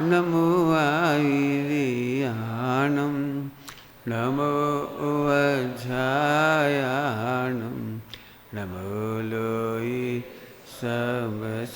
नमो आयर्याणं नमो वज्रायाणं नमो लोई सबसाहूणम्।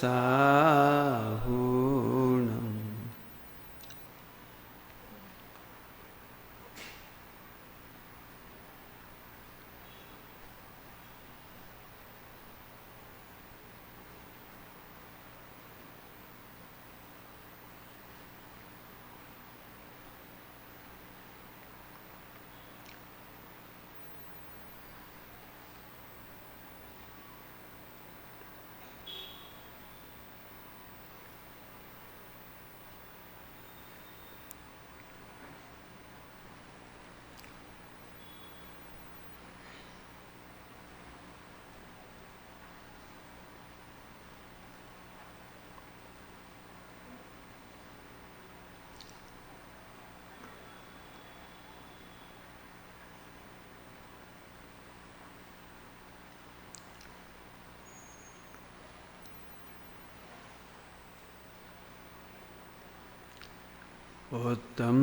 उत्तम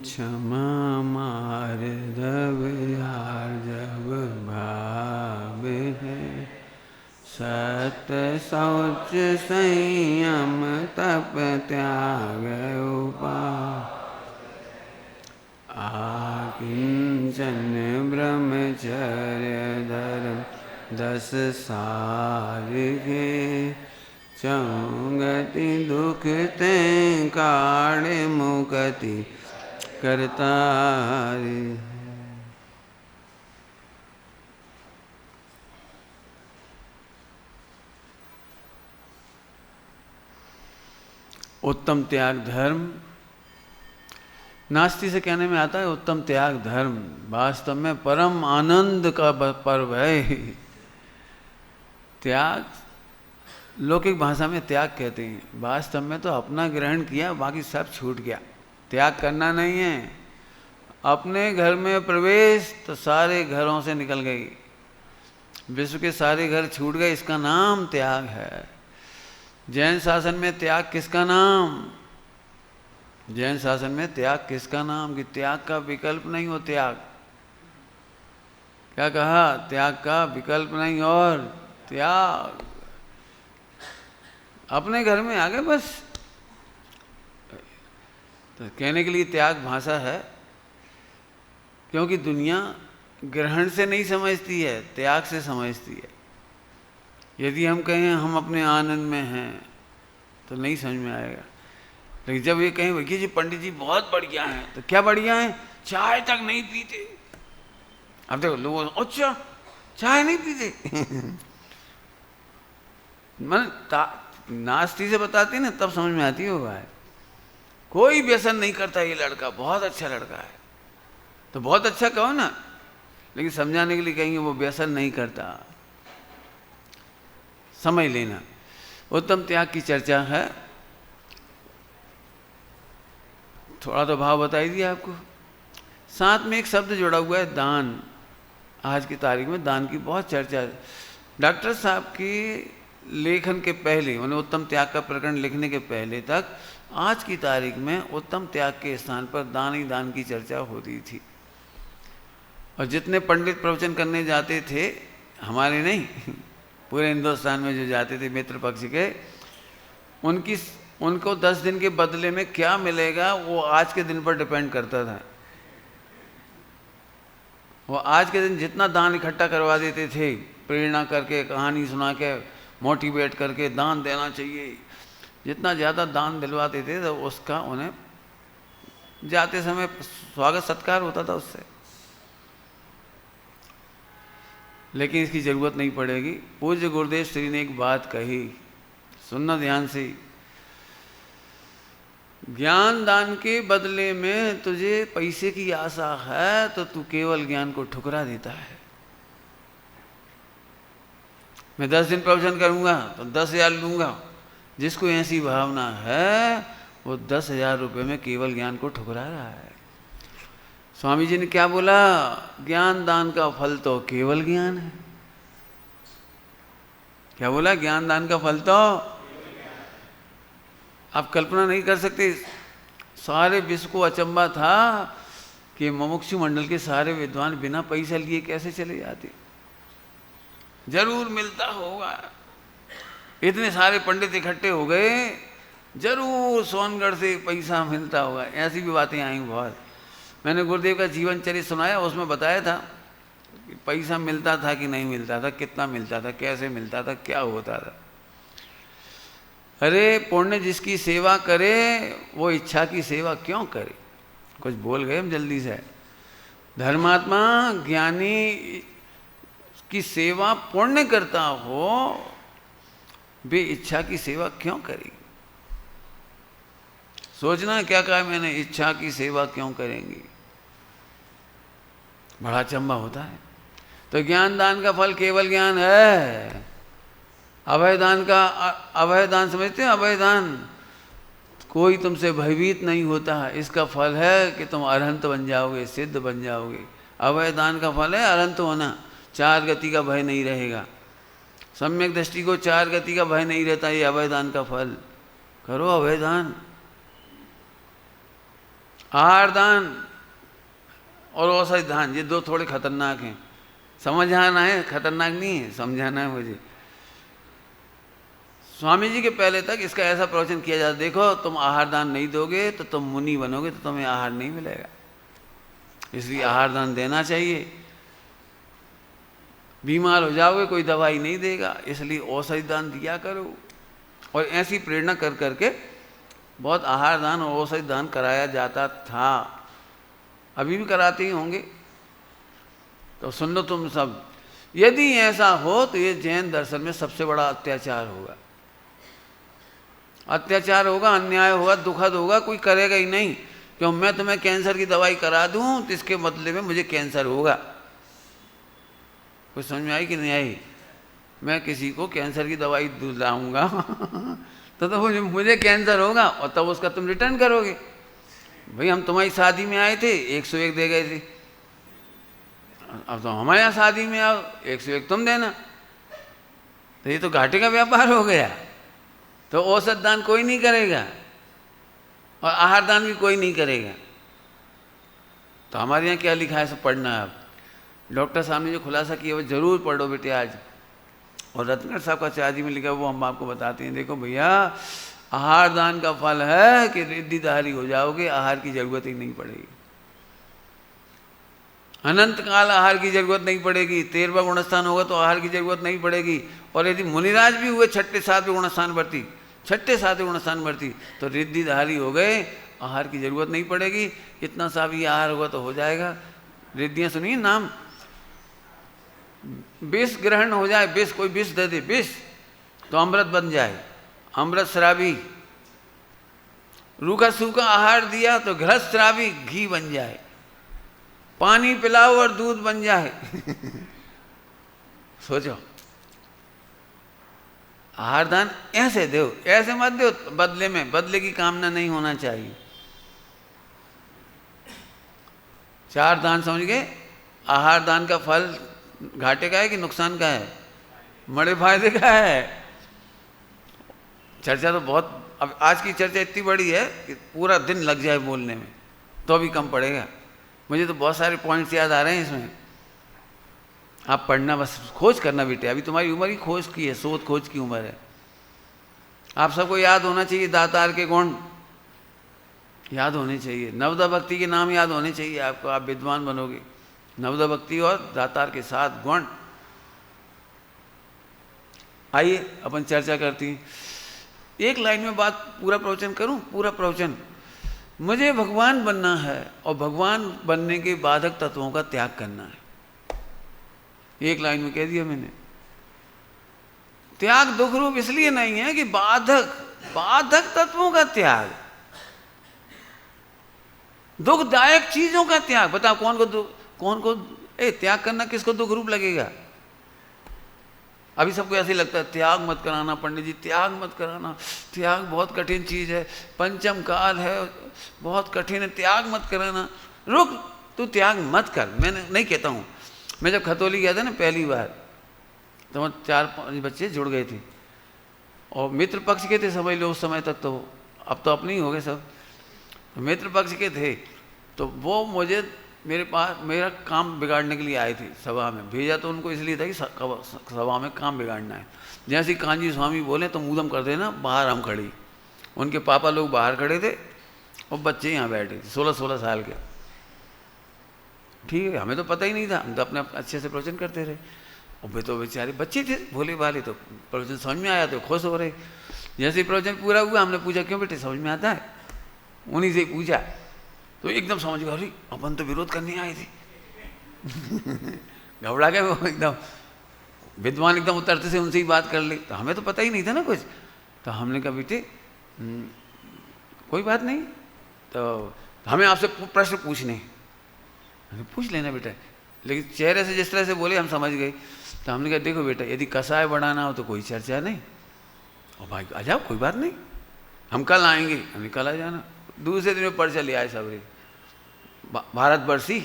क्षमा मार्दव आर्जव भाव है, सत्य शौच संयम तप त्याग उपाय, आकिंचन ब्रह्मचर्य धर्म 10 सार के, चौगति दुख ते काढ़े मुक्ति करतारे। उत्तम त्याग धर्म, नास्ति से कहने में आता है उत्तम त्याग धर्म, वास्तव में परम आनंद का पर्व है। त्याग लौकिक भाषा में त्याग कहते हैं, वास्तव में तो अपना ग्रहण किया, बाकी सब छूट गया। त्याग करना नहीं है, अपने घर में प्रवेश तो सारे घरों से निकल गई, विश्व के सारे घर छूट गए, इसका नाम त्याग है। जैन शासन में त्याग किसका नाम? जैन शासन में त्याग किसका नाम? कि त्याग का विकल्प नहीं हो। त्याग क्या कहा? त्याग का विकल्प नहीं और त्याग अपने घर में आ गए बस। तो कहने के लिए त्याग भाषा है, क्योंकि दुनिया ग्रहण से नहीं समझती है, त्याग से समझती है। यदि हम कहें हम अपने आनंद में हैं तो नहीं समझ में आएगा, लेकिन जब ये कहें भैया जी पंडित जी बहुत बढ़िया हैं, तो क्या बढ़िया हैं? चाय तक नहीं पीते। अब देखो लोग, अच्छा चाय नहीं पीते मन नास्ती से बताते ना तब समझ में आती होगा। कोई व्यसन नहीं करता ये लड़का, बहुत अच्छा लड़का है। तो बहुत अच्छा कहो ना, लेकिन समझाने के लिए कहेंगे वो व्यसन नहीं करता। समझ लेना, उत्तम त्याग की चर्चा है। थोड़ा तो भाव बता ही दिया आपको। साथ में एक शब्द जुड़ा हुआ है दान। आज की तारीख में दान की बहुत चर्चा है। डॉक्टर साहब की लेखन के पहले, उन्हें उत्तम त्याग का प्रकरण लिखने के पहले तक आज की तारीख में उत्तम त्याग के स्थान पर दान ही दान की चर्चा होती थी। और जितने पंडित प्रवचन करने जाते थे, हमारे नहीं पूरे हिंदुस्तान में जो जाते थे मित्र पक्ष के, उनको 10 दिन के बदले में क्या मिलेगा वो आज के दिन पर डिपेंड करता था। वो आज के दिन जितना दान इकट्ठा करवा देते थे, प्रेरणा करके, कहानी सुना के, मोटिवेट करके दान देना चाहिए, जितना ज़्यादा दान दिलवाते थे तो उसका उन्हें जाते समय स्वागत सत्कार होता था उससे। लेकिन इसकी ज़रूरत नहीं पड़ेगी। पूज्य गुरुदेव श्री ने एक बात कही, सुनना ध्यान से। ज्ञान दान के बदले में तुझे पैसे की आशा है तो तू केवल ज्ञान को ठुकरा देता है। मैं 10 दिन प्रवचन करूंगा तो 10,000 लूंगा। जिसको ऐसी भावना है वो 10,000 रुपये में केवल ज्ञान को ठुकरा रहा है। स्वामी जी ने क्या बोला? ज्ञान दान का फल तो केवल ज्ञान है। क्या बोला? ज्ञान दान का फल तो, आप कल्पना नहीं कर सकते। सारे विश्व को अचंबा था कि मुमुक्षु मंडल के सारे विद्वान बिना पैसा लिए कैसे चले जाते, जरूर मिलता होगा। इतने सारे पंडित इकट्ठे हो गए, जरूर सोनगढ़ से पैसा मिलता होगा। ऐसी भी बातें आई बहुत। मैंने गुरुदेव का जीवन चरित्र सुनाया, उसमें बताया था कि पैसा मिलता था कि नहीं मिलता था, कितना मिलता था, कैसे मिलता था, क्या होता था। अरे पुण्य जिसकी सेवा करे वो इच्छा की सेवा क्यों करे। कुछ बोल गए हम जल्दी से। धर्मात्मा ज्ञानी की सेवा पुण्य करता हो, वे इच्छा की सेवा क्यों करेगी। सोचना क्या कहा मैंने, इच्छा की सेवा क्यों करेंगी, बड़ा अचंबा होता है। तो ज्ञान दान का फल केवल ज्ञान है। अभय दान का, अभय दान समझते हैं, अभय दान, कोई तुमसे भयभीत नहीं होता है, इसका फल है कि तुम अरहंत बन जाओगे, सिद्ध बन जाओगे। अभय दान का फल है अरहंत होना, चार गति का भय नहीं रहेगा। सम्यक दृष्टि को चार गति का भय नहीं रहता, ये अभय दान का फल। करो अभय दान। आहार दान और औषधि दान, ये दो थोड़े खतरनाक हैं। समझाना है, खतरनाक नहीं है, समझाना है मुझे। स्वामी जी के पहले तक इसका ऐसा प्रवचन किया जाता, देखो तुम आहार दान नहीं दोगे तो तुम मुनि बनोगे, तो तुम्हें आहार नहीं मिलेगा, इसलिए आहार दान देना चाहिए। बीमार हो जाओगे कोई दवाई नहीं देगा, इसलिए औषधि दान दिया करो। और ऐसी प्रेरणा कर करके बहुत आहार दान और औषधि दान कराया जाता था, अभी भी कराते ही होंगे। तो सुन लो तुम सब, यदि ऐसा हो तो ये जैन दर्शन में सबसे बड़ा अत्याचार होगा। अत्याचार होगा, अन्याय होगा, दुखद होगा, कोई करेगा ही नहीं। क्यों, मैं तुम्हें कैंसर की दवाई करा दूं तो इसके बदले में मुझे कैंसर होगा। कुछ समझ में आई कि नहीं आई। मैं किसी को कैंसर की दवाई दिलाऊंगा तो मुझे कैंसर होगा, और तब उसका तुम रिटर्न करोगे। भाई हम तुम्हारी शादी में आए थे, 101 दे गए थे, अब तो हमारे यहाँ शादी में आओ 101 तुम देना, तो ये तो घाटे का व्यापार हो गया। तो औषध दान कोई नहीं करेगा और आहार दान भी कोई नहीं करेगा। तो हमारे यहाँ क्या लिखा है, सब पढ़ना है। आप डॉक्टर साहब ने जो खुलासा किया वो जरूर पढ़ो बेटे आज। और रत्नगढ़ साहब का चार्जी में लिखा वो हम आपको बताते हैं। देखो भैया, आहार दान का फल है कि रिद्धिधारी हो जाओगे, आहार की जरूरत ही नहीं पड़ेगी। अनंत काल आहार की जरूरत नहीं पड़ेगी। 13वां गुणस्थान होगा तो आहार की जरूरत नहीं पड़ेगी। और यदि मुनिराज भी हुए 6ठे 7वें गुणस्थान भर्ती, 6ठे 7वें गुणस्थान भर्ती, तो रिद्धिधारी हो गए, आहार की जरूरत नहीं पड़ेगी। इतना सा भी आहार होगा तो हो जाएगा। रिद्धियाँ सुनिए नाम, विष ग्रहण हो जाए, विष, कोई विष दे दे, विष तो अमृत बन जाए, अमृत श्रावी। रूखा सूखा आहार दिया तो घृत श्रावी, घी बन जाए। पानी पिलाओ और दूध बन जाए सोचो, आहार दान ऐसे दो, ऐसे मत दो बदले में, बदले की कामना नहीं होना चाहिए। 4 दान समझ गए। आहार दान का फल घाटे का है कि नुकसान का है, बड़े फायदे का है। चर्चा तो बहुत, अब आज की चर्चा इतनी बड़ी है कि पूरा दिन लग जाए बोलने में तो भी कम पड़ेगा। मुझे तो बहुत सारे पॉइंट्स याद आ रहे हैं इसमें। आप पढ़ना, बस खोज करना बेटे, अभी तुम्हारी उम्र ही खोज की है, शोध खोज की उम्र है। आप सबको याद होना चाहिए दातार के गुण याद होने चाहिए, नवदा भक्ति के नाम याद होने चाहिए आपको, आप विद्वान बनोगे। नवदा भक्ति और दातार के 7 गुण। आइए अपन चर्चा करती हैं। एक लाइन में बात, पूरा प्रवचन करूं, पूरा प्रवचन। मुझे भगवान बनना है और भगवान बनने के बाधक तत्वों का त्याग करना है। एक लाइन में कह दिया मैंने। त्याग दुख रूप इसलिए नहीं है कि बाधक तत्वों का त्याग, दुखदायक चीजों का त्याग। बताओ कौन को त्याग करना किसको दुख रूप लगेगा। अभी सबको ऐसे लगता है त्याग मत कराना पंडित जी, त्याग मत कराना, त्याग बहुत कठिन चीज है, पंचम काल है, बहुत कठिन है, त्याग मत कराना। रुक, तू त्याग मत कर। मैंने नहीं कहता हूं। मैं जब खतौली गया था ना पहली बार, तो 4-5 बच्चे जुड़ गए थे और मित्र पक्ष के थे समझ लो उस समय तक। तो अब तो अपने ही हो गए सब। तो मित्र पक्ष के थे, तो वो मुझे मेरे पास मेरा काम बिगाड़ने के लिए आए थे सभा में। भेजा तो उनको इसलिए था कि सभा में काम बिगाड़ना है। जैसे कांजी स्वामी बोले तो मुदम कर देना, बाहर हम खड़ी। उनके पापा लोग बाहर खड़े थे और बच्चे यहाँ बैठे थे 16-16 साल के। ठीक है, हमें तो पता ही नहीं था, हम तो अपने अच्छे से प्रवचन करते रहे। और वे तो बेचारे बच्चे थे भोले भाले, तो प्रवचन समझ में आया तो खुश हो रहे। जैसे ही प्रवचन पूरा हुआ हमने पूछा क्यों बेटे समझ में आता है, उन्हीं से पूछा तो एकदम समझ गया, अरे अपन तो विरोध करने आए थे। घबरा गए वो एकदम, विद्वान एकदम उतरते से उनसे ही बात कर ली। तो हमें तो पता ही नहीं था ना कुछ। तो हमने कहा बेटे कोई बात नहीं, तो हमें आपसे प्रश्न पूछने, पूछ लेना बेटा। लेकिन चेहरे से जिस तरह से बोले हम समझ गए। तो हमने कहा देखो बेटा, यदि कसाय बढ़ाना हो तो कोई चर्चा नहीं, और भाई आ जाओ कोई बात नहीं, हम कल आएंगे। हमने कल आ जाना। दूसरे दिन में पर्चा ले आए सबरे, भारतवर्षी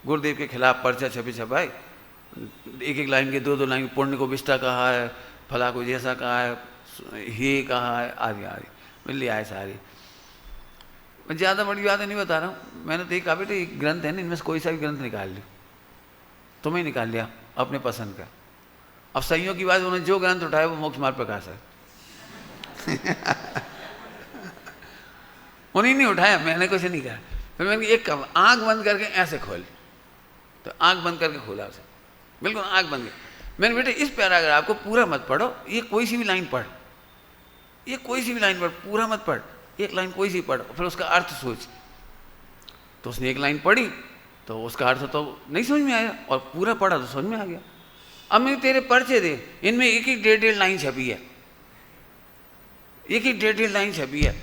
गुरुदेव के खिलाफ पर्चा छपाए, एक एक लाइन के 2-2 लाइन, पुण्य को विष्टा कहा है, फला को जैसा कहा है, हे कहा है, आदि आदि ले आए सारे। मैं ज़्यादा बड़ी बातें नहीं बता रहा हूँ। मैंने तो कहा बेटे एक ग्रंथ है ना, इनमें से कोई सा भी ग्रंथ निकाल लो। तुम्हें निकाल लिया अपने पसंद का। अब सईयों की बात, उन्होंने जो ग्रंथ उठाया वो मोक्ष मार्ग प्रकाश है। उन्हीं ने उठाया, मैंने कुछ नहीं कहा। फिर मैंने एक आंख बंद करके ऐसे खोल, तो आंख बंद करके खोला उसे, बिल्कुल आंख बंद कर। मैंने बेटे इस पैराग्राफ को पूरा मत पढ़ो, ये कोई सी भी लाइन पढ़, ये कोई सी भी लाइन पढ़, पूरा मत पढ़, एक लाइन कोई सी पढ़, फिर उसका अर्थ सोच। तो उसने एक लाइन पढ़ी तो उसका अर्थ तो नहीं समझ में आया, और पूरा पढ़ा तो समझ में आ गया। अब मैं तेरे पर्चे दे, इनमें एक एक 1.5 लाइन छपी है, एक एक 1.5 लाइन छपी है।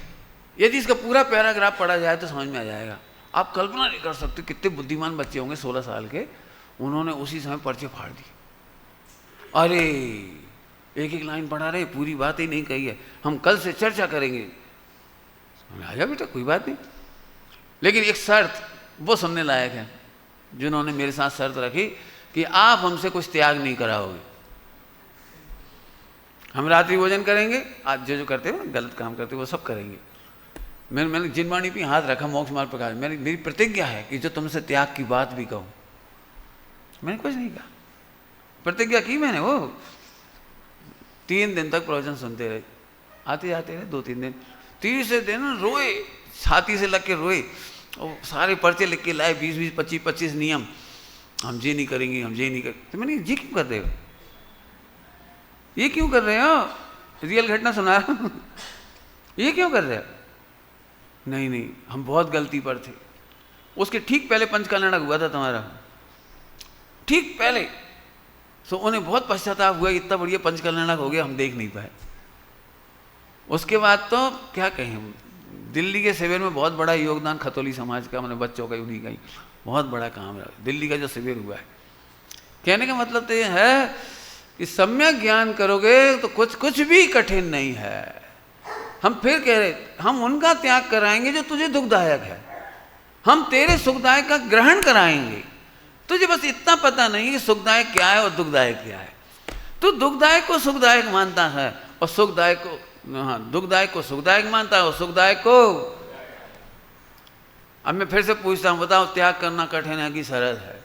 यदि इसका पूरा पैराग्राफ पढ़ा जाए तो समझ में आ जाएगा। आप कल्पना नहीं कर सकते कितने बुद्धिमान बच्चे होंगे 16 साल के, उन्होंने उसी समय पर्चे फाड़ दिए। अरे एक एक लाइन पढ़ा रहे, पूरी बात ही नहीं कही है, हम कल से चर्चा करेंगे। आ जा बेटा कोई बात नहीं, लेकिन एक शर्त वो सुनने लायक है, जिन्होंने मेरे साथ शर्त रखी कि आप हमसे कुछ त्याग नहीं कराओगे। हम रात्रि भोजन करेंगे, आज जो जो करते हो गलत काम करते हो वो सब करेंगे। मैंने जिनवाणी पे हाथ रखा, मोक्ष मार्ग प्रकाश, मेरी प्रतिज्ञा है कि जो तुमसे त्याग की बात भी कहूँ। मैंने कुछ नहीं कहा, प्रतिज्ञा की मैंने। वो 3 दिन तक प्रवचन सुनते रहे, आते जाते रहे 2-3 दिन। 30 दिन रोए, छाती से लग के रोए, और सारे पर्चे लिख के लाए, 20-20, 25-25 नियम, हम ये नहीं करेंगे, हम ये नहीं करेंगे। तो मैंने ये क्यों कर रहे हो, ये क्यों कर रहे हो, रियल घटना सुना रहा हूँ, ये क्यों कर रहे हो। नहीं नहीं, हम बहुत गलती पर थे। उसके ठीक पहले पंचकल्याणक हुआ था तुम्हारा, ठीक पहले। सो उन्हें बहुत पश्चाताप हुआ, इतना बढ़िया पंचकल्याणक हो गया, हम देख नहीं पाए। उसके बाद तो क्या कहें, दिल्ली के शिविर में बहुत बड़ा योगदान खतौली समाज का, मैंने बच्चों का उन्हीं का ही बहुत बड़ा काम रहा दिल्ली का जो शिविर हुआ है। कहने का मतलब तो ये है कि सम्यक ज्ञान करोगे तो कुछ भी कठिन नहीं है। हम फिर कह रहे, हम उनका त्याग कराएंगे जो तुझे दुखदायक है, हम तेरे सुखदायक का ग्रहण कराएंगे। तुझे बस इतना पता नहीं कि सुखदायक क्या है और दुखदायक क्या है। तू दुखदायक को सुखदायक मानता है और सुखदायक को, हाँ, दुखदायक को सुखदायक मानता है और सुखदायक को। अब मैं फिर से पूछता हूँ, बताओ त्याग करना कठिन है कि सरल है।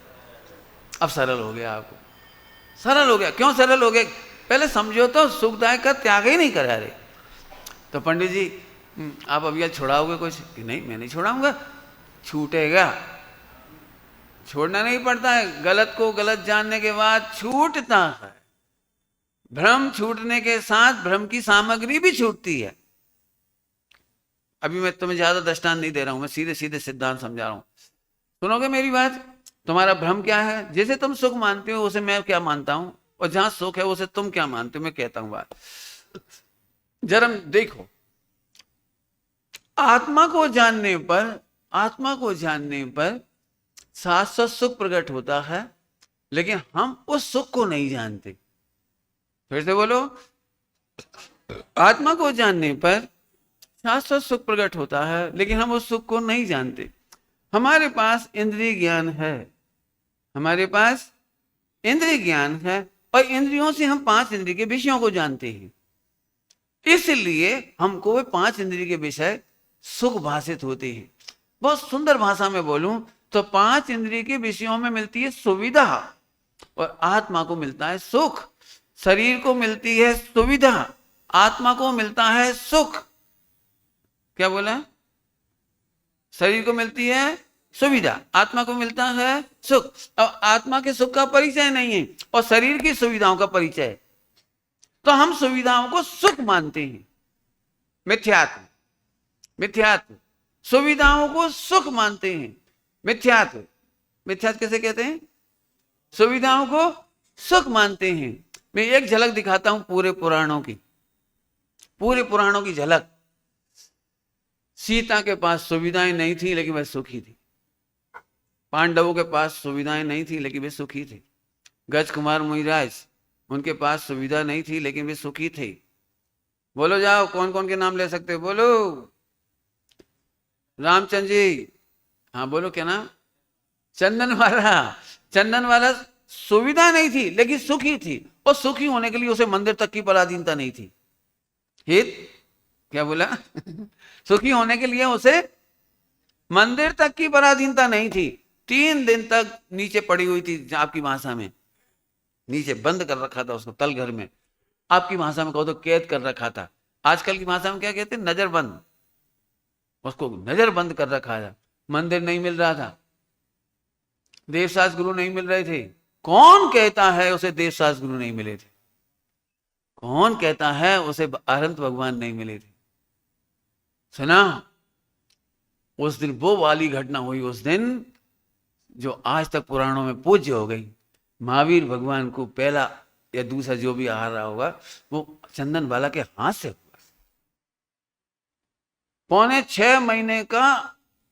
अब सरल हो गया, आपको सरल हो गया। क्यों सरल हो गया, पहले समझो तो सुखदायक का त्याग ही नहीं करा रहे। तो पंडित जी आप अब यह छोड़ाओगे कुछ कि नहीं, मैं नहीं छोड़ाऊंगा, छूटेगा। छोड़ना नहीं पड़ता है, गलत को गलत जानने के बाद छूटता है। भ्रम छूटने के साथ भ्रम की सामग्री भी छूटती है। अभी मैं तुम्हें ज्यादा दृष्टांत नहीं दे रहा हूं, मैं सीधे सीधे सिद्धांत समझा रहा हूं, सुनोगे मेरी बात। तुम्हारा भ्रम क्या है, जैसे तुम सुख मानते हो उसे मैं क्या मानता हूं, और जहां सुख है उसे तुम क्या मानते हो, मैं कहता हूं बात। जरा देखो, आत्मा को जानने पर शाश्वत सुख प्रकट होता है, लेकिन हम उस सुख को नहीं जानते। फिर से बोलो, आत्मा को जानने पर शाश्वत सुख प्रकट होता है, लेकिन हम उस सुख को नहीं जानते। हमारे पास इंद्रिय ज्ञान है, हमारे पास इंद्रिय ज्ञान है, और इंद्रियों से हम 5 इंद्रिय के विषयों को जानते हैं। इसलिए हमको वे 5 इंद्रिय के विषय सुख भाषित होते हैं। बहुत सुंदर भाषा में बोलूं तो 5 इंद्रिय के विषयों में मिलती है सुविधा और आत्मा को मिलता है सुख। शरीर को मिलती है सुविधा, आत्मा को मिलता है सुख। क्या बोला? शरीर को मिलती है सुविधा, आत्मा को मिलता है सुख। अब आत्मा के सुख का परिचय नहीं है और शरीर की सुविधाओं का परिचय है, तो हम सुविधाओं को सुख मानते हैं। मिथ्यात्व, मिथ्यात्व। सुविधाओं को सुख मानते हैं, मिथ्यात्व। मिथ्यात्व कैसे कहते हैं? सुविधाओं को सुख मानते हैं। मैं एक झलक दिखाता हूं पूरे पुराणों की, पूरे पुराणों की झलक। सीता के पास सुविधाएं नहीं थी लेकिन वह सुखी थी। पांडवों के पास सुविधाएं नहीं थी लेकिन वे सुखी थे। गज कुमार मुनिराज, उनके पास सुविधा नहीं थी लेकिन वे सुखी थे। बोलो जाओ, कौन कौन के नाम ले सकते हो? बोलो। रामचंद्र जी, हाँ बोलो, क्या नाम? चंदन वाला। चंदन वाला सुविधा नहीं थी लेकिन सुखी थी, और सुखी होने के लिए उसे मंदिर तक की पराधीनता नहीं थी। हित, क्या बोला? सुखी होने के लिए उसे मंदिर तक की पराधीनता नहीं थी। 3 दिन तक नीचे पड़ी हुई थी, आपकी भाषा में नीचे बंद कर रखा था उसको तल घर में। आपकी भाषा में कहो तो कैद कर रखा था। आजकल की भाषा में क्या कहते हैं? नजरबंद। उसको नजरबंद कर रखा था। मंदिर नहीं मिल रहा था, देवशास्त्र गुरु नहीं मिल रहे थे। कौन कहता है उसे देवशास्त्र गुरु नहीं मिले थे? कौन कहता है उसे अनंत भगवान नहीं मिले थे? सुना, उस दिन वो वाली घटना हुई, उस दिन जो आज तक पुराणों में पूज्य हो गई। महावीर भगवान को पहला या दूसरा जो भी आहार रहा होगा वो चंदन वाला के हाथ से हुआ। 6.25 महीने का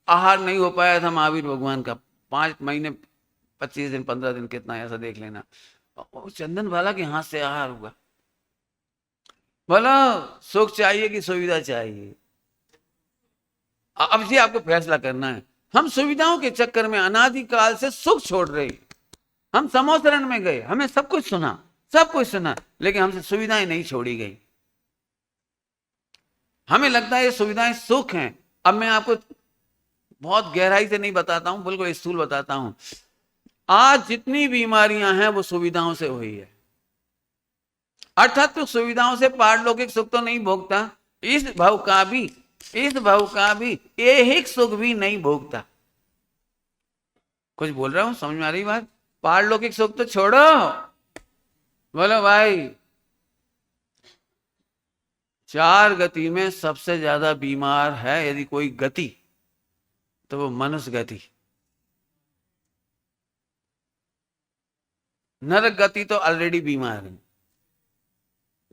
आहार नहीं हो पाया था महावीर भगवान का। 5 महीने 25 दिन 15 दिन कितना ऐसा देख लेना, चंदन वाला के हाथ से आहार हुआ। बोलो, सुख चाहिए कि सुविधा चाहिए? अब जी आपको फैसला करना है। हम सुविधाओं के चक्कर में अनादिकाल से सुख छोड़ रहे। हम समोसरण में गए, हमें सब कुछ सुना, सब कुछ सुना, लेकिन हमसे सुविधाएं नहीं छोड़ी गई। हमें लगता है ये सुविधाएं सुख हैं। अब मैं आपको बहुत गहराई से नहीं बताता हूं, बिल्कुल स्थूल बताता हूं। आज जितनी बीमारियां हैं वो सुविधाओं से हुई है। अर्थात तो सुविधाओं से पारलौकिक सुख तो नहीं भोगता, इस भाव का भी ऐहिक सुख भी नहीं भोगता। कुछ बोल रहा हूं, समझ में आ रही बात? पारलौकिक सुख तो छोड़ो, बोलो भाई। 4 गति में सबसे ज्यादा बीमार है यदि कोई गति तो वो मनुष्य गति। नरक गति तो ऑलरेडी बीमार है,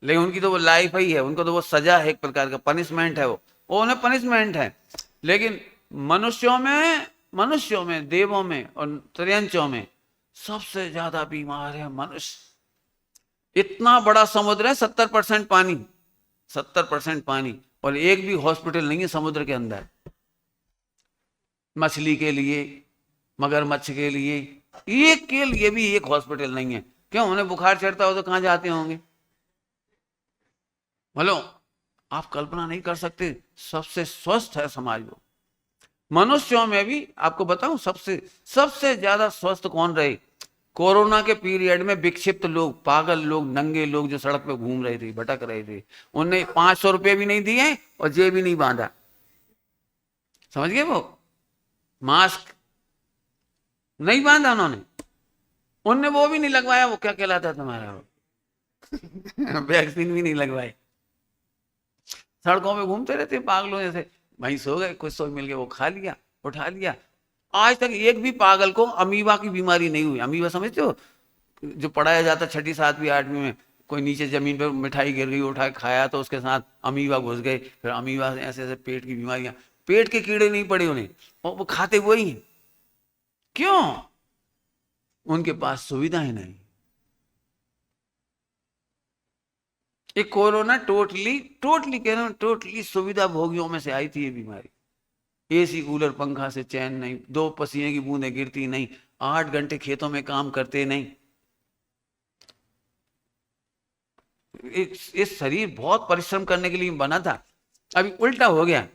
लेकिन उनकी तो वो लाइफ ही है, उनको तो वो सजा है, एक प्रकार का पनिशमेंट है, वो उन्हें पनिशमेंट है। लेकिन मनुष्यों में, देवों में और त्रियंचों में सबसे ज्यादा बीमार है मनुष्य। इतना बड़ा समुद्र है, 70% पानी, 70% पानी, और एक भी हॉस्पिटल नहीं है समुद्र के अंदर। मछली के लिए, मगरमच्छ के लिए, एक के लिए भी एक हॉस्पिटल नहीं है। क्यों? उन्हें बुखार चढ़ता हो तो कहां जाते होंगे? बोलो, आप कल्पना नहीं कर सकते। सबसे स्वस्थ है समाज वो। मनुष्यों में भी आपको बताऊं सबसे ज्यादा स्वस्थ कौन रहे? कोरोना के पीरियड में विक्षिप्त लोग, पागल लोग, नंगे लोग जो सड़क पे घूम रहे थे, भटक रहे थे, उन्हें 500 रुपये भी नहीं दिए और जेब भी नहीं बांधा। समझ गए? वो मास्क नहीं बांधा उन्होंने वो भी नहीं लगवाया। वो क्या कहलाता तुम्हारा वैक्सीन भी नहीं लगवाई। सड़कों पे घूमते रहते पागलों जैसे। वहीं सो गए, कुछ सो मिल गया, वो खा लिया, उठा लिया। आज तक एक भी पागल को अमीबा की बीमारी नहीं हुई। अमीबा समझते हो? जो पढ़ाया जाता 6ठी 7वीं 8वीं में, कोई नीचे जमीन पर मिठाई गिर गई, उठा खाया तो उसके साथ अमीबा घुस गए, फिर अमीबा से ऐसे ऐसे पेट की बीमारियां। पेट के कीड़े नहीं पड़े उन्हें, और वो खाते वही हैं। क्यों? उनके पास सुविधाएं नहीं। ये कोरोना टोटली कह रहा हूं, टोटली सुविधा भोगियों में से आई थी ये बीमारी। एसी कूलर पंखा से चैन नहीं, 2 पसीने की बूंदें गिरती नहीं, 8 घंटे खेतों में काम करते नहीं। इस शरीर बहुत परिश्रम करने के लिए बना था। अभी उल्टा हो गया।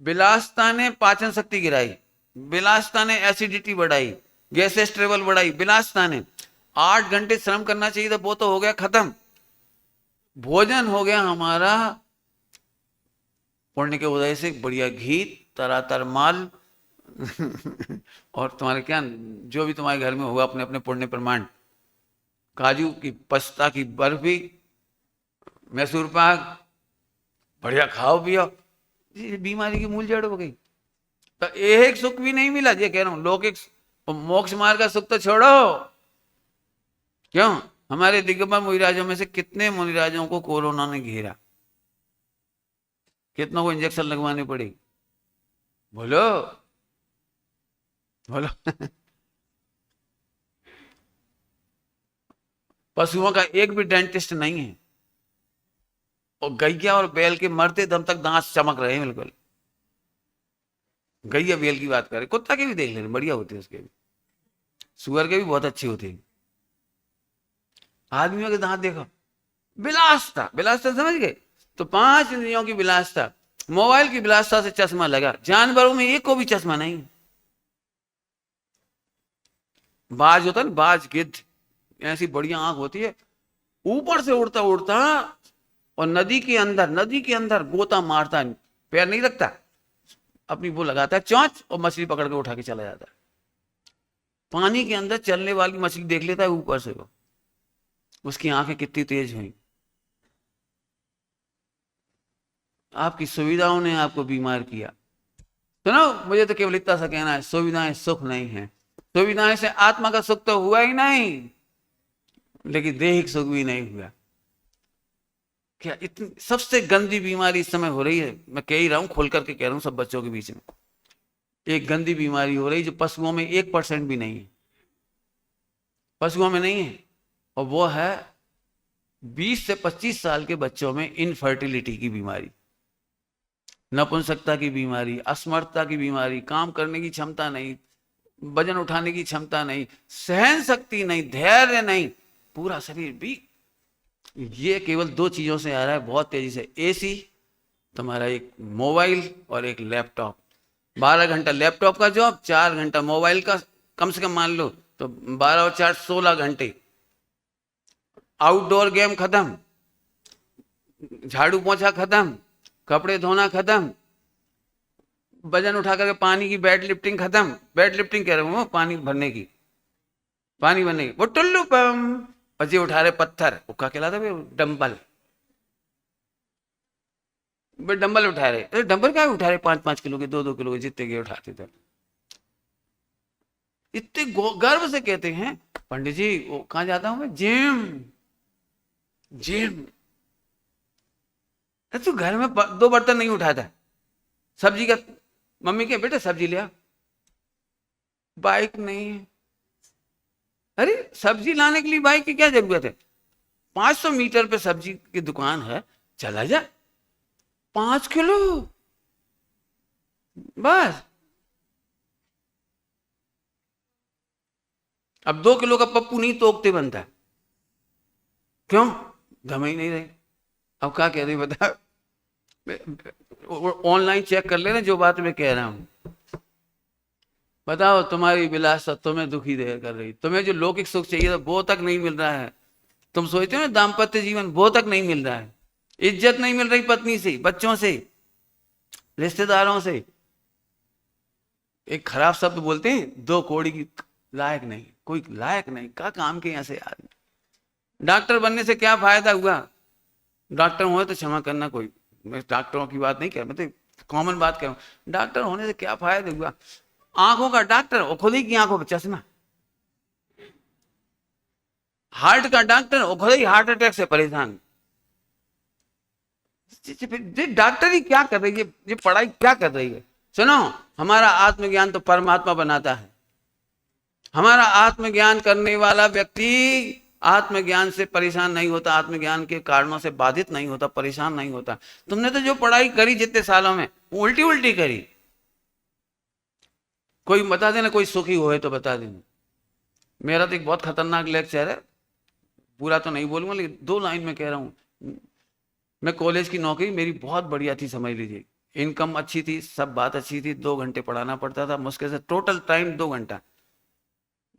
विलासिता ने पाचन शक्ति गिराई, विलासिता ने एसिडिटी बढ़ाई, गैसेस ट्रेवल बढ़ाई, विलासिता ने। 8 घंटे श्रम करना चाहिए था, वो तो हो गया खत्म। भोजन हो गया हमारा पुण्य के उदय से बढ़िया घी, तरातर माल और तुम्हारे क्या जो भी तुम्हारे घर में होगा अपने अपने पुण्य प्रमाण, काजू की, पस्ता की बर्फी, मैसूर पाक, बढ़िया खाओ पियो। बीमारी की मूल जड़ हो गई। तो एक सुख भी नहीं मिला, ये कह रहा हूं, लौकिक मोक्ष मार्ग का सुख तो छोड़ो। क्यों? हमारे दिगंबर मुनिराजों में से कितने मुनिराजों को कोरोना ने घेरा, कितनों को इंजेक्शन लगवाने पड़े, बोलो बोलो। पशुओं का एक भी डेंटिस्ट नहीं है, और गैया और बैल के मरते दम तक दांत चमक रहे हैं बिल्कुल। गैया बैल की बात करें, कुत्ता के भी देख लेना, बढ़िया होते हैं उसके भी, सुअर के भी बहुत अच्छे होते हैं। आदमियों के दांत देखो, विलासता, विलासता समझ गए? तो 5 इंद्रियों की विलासता, मोबाइल की विलासता से चश्मा लगा। जानवरों में एक को भी चश्मा नहीं। बाज होता है ना, बाज, गिद्ध, ऐसी बढ़िया आंख होती है, ऊपर से उड़ता उड़ता और नदी के अंदर गोता मारता है, पैर नहीं रखता, अपनी वो लगाता है चोंच और मछली पकड़ के उठा के चला जाता है। पानी के अंदर चलने वाली मछली देख लेता है ऊपर से वो, उसकी आंखें कितनी तेज हुई। आपकी सुविधाओं ने आपको बीमार किया। सुनो, मुझे तो केवल इतना सा कहना है, सुविधाएं सुख नहीं है। सुविधाएं से आत्मा का सुख तो हुआ ही नहीं, लेकिन दैहिक सुख भी नहीं हुआ। क्या इतनी सबसे गंदी बीमारी इस समय हो रही है, मैं कह ही रहा हूं, खोल करके कह रहा हूं सब बच्चों के बीच में, एक गंदी बीमारी हो रही जो पशुओं में 1% भी नहीं है, पशुओं में नहीं है, और वो है 20 से 25 साल के बच्चों में इनफर्टिलिटी की बीमारी, नपुंसकता की बीमारी, असमर्थता की बीमारी, काम करने की क्षमता नहीं, वजन उठाने की क्षमता नहीं, सहन शक्ति नहीं, धैर्य नहीं, पूरा शरीर भी। ये केवल 2 चीजों से आ रहा है बहुत तेजी से, एसी, तुम्हारा एक मोबाइल और एक लैपटॉप। 12 घंटा लैपटॉप का जॉब, 4 घंटा मोबाइल का, कम से कम मान लो तो 12 और 4 16 घंटे। आउटडोर गेम खत्म, झाड़ू पोछा खत्म, कपड़े धोना खत्म, वजन उठा करके पानी की वेट लिफ्टिंग खत्म। वेट लिफ्टिंग कह रहा हूं, पानी भरने की, पानी भरने की, वो टुल्लू पम बच्चे उठा रहे पत्थर, वो क्या कहलाता है, डंबल, डंबल उठा रहे। अरे डंबल क्या उठा रहे, 5-5 किलो के, 2-2 किलो के, जितने के उठाते थे। इतने गर्व से कहते हैं, पंडित जी वो कहां जाता हूं मैं, जिम, जिम। तू घर में 2 बर्तन नहीं उठाता, सब्जी का, मम्मी के बेटा सब्जी ले आ, बाइक नहीं है। अरे सब्जी लाने के लिए बाइक की क्या जरूरत है, 500 मीटर पे सब्जी की दुकान है, चला जा, 5 किलो बस। अब 2 किलो का पप्पू नहीं तोकते बनता, क्यों? दम ही नहीं रहे। अब क्या कह रही बता, ऑनलाइन चेक कर लेना जो बात मैं कह रहा हूं। बताओ, तुम्हारी विलासता तुम्हें दुखी दे कर रही, तुम्हें जो लौकिक सुख चाहिए था वो तक नहीं मिल रहा है। तुम सोचते हो ना दाम्पत्य जीवन, वो तक नहीं मिल रहा है, इज्जत नहीं मिल रही पत्नी से, बच्चों से, रिश्तेदारों से। एक खराब शब्द बोलते हैं, 2 कौड़ी की लायक नहीं, कोई लायक नहीं का काम के। यहाँ से आदमी डॉक्टर बनने से क्या फायदा हुआ? डॉक्टर हुए तो क्षमा करना, कोई मैं डॉक्टरों की बात नहीं कर, मैं तो कॉमन बात कर रहा हूं। डॉक्टर होने से क्या फायदा हुआ? आंखों का डॉक्टर और खुद ही की आंखों पर चश्मा, हार्ट का डॉक्टर और खुद ही हार्ट अटैक से परेशान। डॉक्टर ही क्या कर रही है, ये पढ़ाई क्या कर रही है? सुनो, हमारा आत्मज्ञान तो परमात्मा बनाता है। हमारा आत्मज्ञान करने वाला व्यक्ति आत्मज्ञान से परेशान नहीं होता, आत्मज्ञान के कारणों से बाधित नहीं होता, परेशान नहीं होता। तुमने तो जो पढ़ाई करी जितने सालों में, उल्टी उल्टी करी। कोई बता देना, कोई सुखी हो तो बता देना। मेरा तो एक बहुत खतरनाक लेक्चर है, पूरा तो नहीं बोलूंगा, लेकिन 2 लाइन में कह रहा हूं। मैं कॉलेज की नौकरी मेरी बहुत बढ़िया थी, समझ लीजिए। इनकम अच्छी थी, सब बात अच्छी थी, 2 घंटे पढ़ाना पड़ता था मुश्किल से, टोटल टाइम 2 घंटा।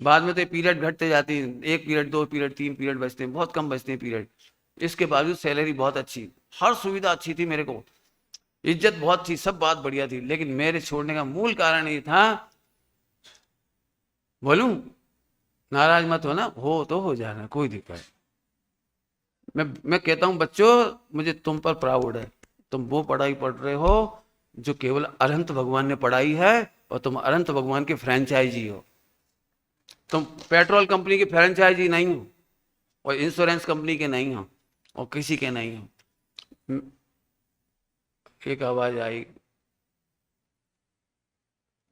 बाद में तो पीरियड घटते जाती हैं, 1 पीरियड 2 पीरियड 3 पीरियड बचते हैं, बहुत कम बचते हैं पीरियड। इसके बावजूद सैलरी बहुत अच्छी, हर सुविधा अच्छी थी मेरे को, इज्जत बहुत थी, सब बात बढ़िया थी। लेकिन मेरे छोड़ने का मूल कारण ये था, बोलूं, नाराज मत हो ना, तो हो जाना, कोई दिक्कत नहीं। मैं कहता हूं बच्चों, मुझे तुम पर प्राउड है। तुम वो पढ़ाई पढ़ रहे हो जो केवल अनंत भगवान ने पढ़ाई है, और तुम अनंत भगवान के फ्रेंचाइजी हो। तुम पेट्रोल कंपनी के फ्रेंचाइजी नहीं हो, और इंश्योरेंस कंपनी के नहीं हो, और किसी के नहीं हो। एक आवाज आई,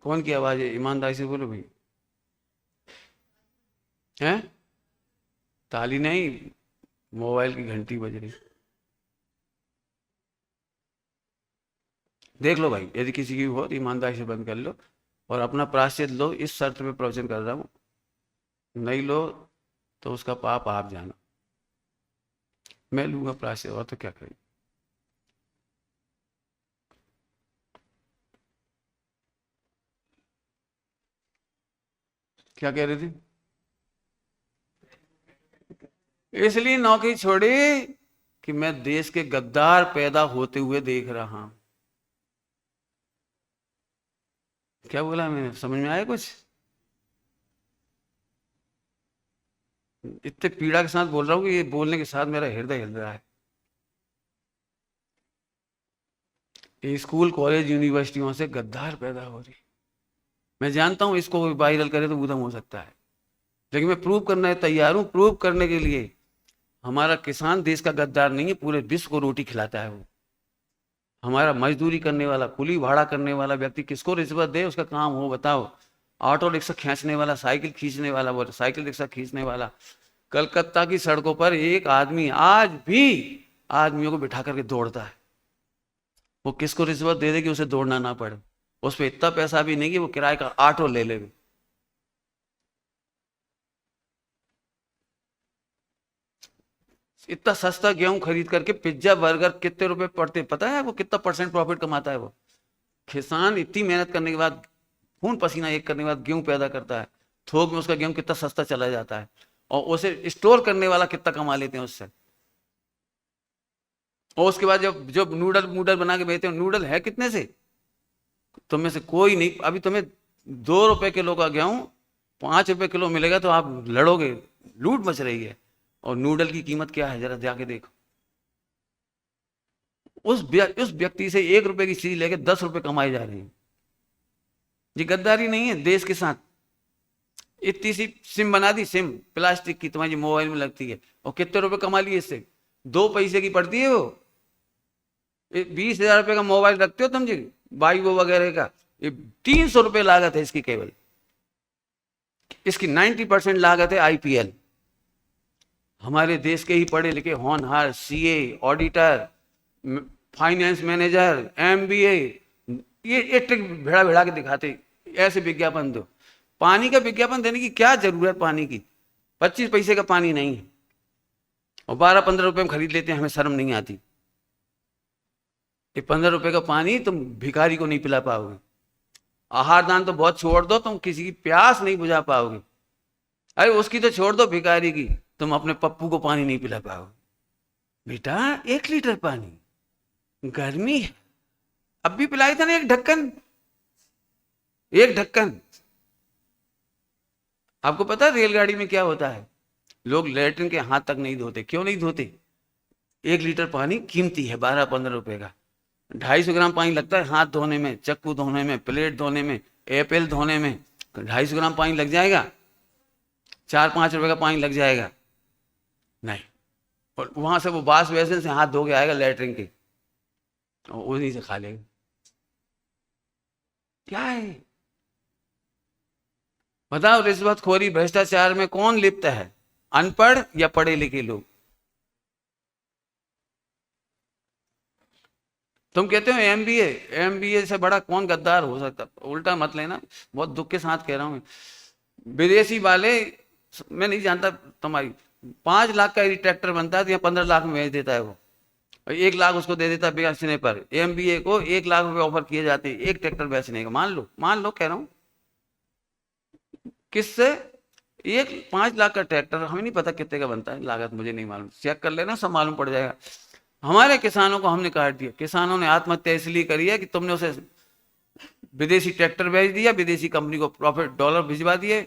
कौन की आवाज है? ईमानदारी से बोलो भाई। हैं? ताली नहीं, मोबाइल की घंटी बज रही। देख लो भाई, यदि किसी की हो तो ईमानदारी से बंद कर लो, और अपना प्रायश्चित लो। इस शर्त पे प्रवचन कर रहा हूं, नहीं लो तो उसका पाप आप जाना, मैं लूंगा प्रायश्चित, और तो क्या करें। क्या कह रहे थे? इसलिए नौकरी छोड़ी कि मैं देश के गद्दार पैदा होते हुए देख रहा हूं। क्या बोला मैंने, समझ में आया कुछ? इतने पीड़ा के साथ बोल रहा हूँ कि ये बोलने के साथ मेरा हृदय हिल रहा है। ये स्कूल कॉलेज यूनिवर्सिटियों से गद्दार पैदा हो रही। मैं जानता हूं इसको वायरल करे तो ऊधम हो सकता है, लेकिन मैं प्रूव करने तैयार हूं। प्रूव करने के लिए, हमारा किसान देश का गद्दार नहीं है, पूरे विश्व को रोटी खिलाता है वो। हमारा मजदूरी करने वाला, कुली भाड़ा करने वाला व्यक्ति किसको रिश्वत दे, उसका काम हो बताओ? ऑटो रिक्शा खींचने वाला, साइकिल खींचने वाला, वो साइकिल रिक्शा खींचने वाला, कलकत्ता की सड़कों पर एक आदमी आज भी आदमियों को बिठा करके दौड़ता है। वो किसको रिश्वत दे दे कि उसे दौड़ना ना पड़े? उस पर इतना पैसा भी नहीं कि वो किराए का ऑटो ले ले। इतना सस्ता गेहूं खरीद करके पिज्जा बर्गर कितने रुपए पड़ते, पता है वो कितना परसेंट प्रॉफिट कमाता है? वो किसान इतनी मेहनत करने के बाद, खून पसीना एक करने के बाद गेहूं पैदा करता है, थोक में उसका गेहूं कितना सस्ता चला जाता है, और उसे स्टोर करने वाला कितना कमा लेते हैं उससे। और उसके बाद जब जब नूडल नूडल बना के बेचते हैं, नूडल है कितने से? तुम में से कोई नहीं, अभी तुम्हें 2 रुपए किलो का गेहूं 5 रुपए किलो मिलेगा तो आप लड़ोगे, लूट मच रही है। और नूडल की कीमत क्या है जरा जाके देखो। उस व्यक्ति से 1 रुपए की चीज लेके 10 रुपए कमाई जा रही है। ये गद्दारी नहीं है देश के साथ? इतनी सी सिम बना दी, सिम प्लास्टिक की तुम्हारी मोबाइल में लगती है, और कितने रुपए कमा लिए इससे? 2 पैसे की पड़ती है वो। 20,000 रुपए का मोबाइल रखते हो तुम जी, वाईवो वगैरह का, ये 300 रुपए लागत है इसकी केवल। इसकी 90% लागत है आईपीएल। हमारे देश के ही पढ़े लिखे होनहार CA, auditor, finance manager, MBA, ये ट्रिक भिड़ा भिड़ा के दिखाते, ऐसे विज्ञापन दो। पानी का विज्ञापन देने की क्या जरूरत? पानी की 25 पैसे का पानी नहीं है, और 12-15 रुपए में खरीद लेते हैं, हमें शर्म नहीं आती। ये 15 रुपए का पानी तुम भिखारी को नहीं पिला पाओगे। आहार दान तो बहुत छोड़ दो, तुम किसी की प्यास नहीं बुझा पाओगे। अरे उसकी तो छोड़ दो, भिखारी की, तुम अपने पप्पू को पानी नहीं पिला पाओगे। बेटा 1 लीटर पानी, गर्मी है, अब भी पिलाई था ना 1 ढक्कन, 1 ढक्कन। आपको पता है रेलगाड़ी में क्या होता है? लोग लेटरिन के हाथ तक नहीं धोते। क्यों नहीं धोते? 1 लीटर पानी कीमती है, 12-15 रुपए का। 250 ग्राम पानी लगता है हाथ धोने में, चक्कू धोने में, प्लेट धोने में, एप्पल धोने में। 250 ग्राम पानी लग जाएगा? 4-5 रुपए का पानी लग जाएगा? नहीं। और वहां से वो बास बेसिन से हाथ धो के आएगा लेटरिन के, और उन्हीं से खा लेगा। क्या है बताओ? रिश्वतखोरी भ्रष्टाचार में कौन लिप्त है? अनपढ़ या पढ़े लिखे लोग? तुम कहते हो एमबीए, एमबीए से बड़ा कौन गद्दार हो सकता? उल्टा मत लेना, बहुत दुख के साथ कह रहा हूं। विदेशी वाले, मैं नहीं जानता, तुम्हारी 5 लाख का यदि ट्रैक्टर बनता है तो यहाँ 15 लाख में बेच देता है वो। और 1 लाख उसको दे देता बेचने पर। एमबीए को 1 लाख रुपए ऑफर किए जाते हैं एक ट्रैक्टर बेचने का। मान लो कह रहा हूं, किससे? 5 लाख का ट्रैक्टर, हमें नहीं पता कितने का बनता है, लागत मुझे नहीं मालूम, चेक कर लेना, सब मालूम पड़ जाएगा। हमारे किसानों को हमने काट दिया। किसानों ने आत्महत्या इसलिए करी है कि तुमने उसे विदेशी ट्रैक्टर भेज दिया, विदेशी कंपनी को प्रॉफिट डॉलर भिजवा दिए,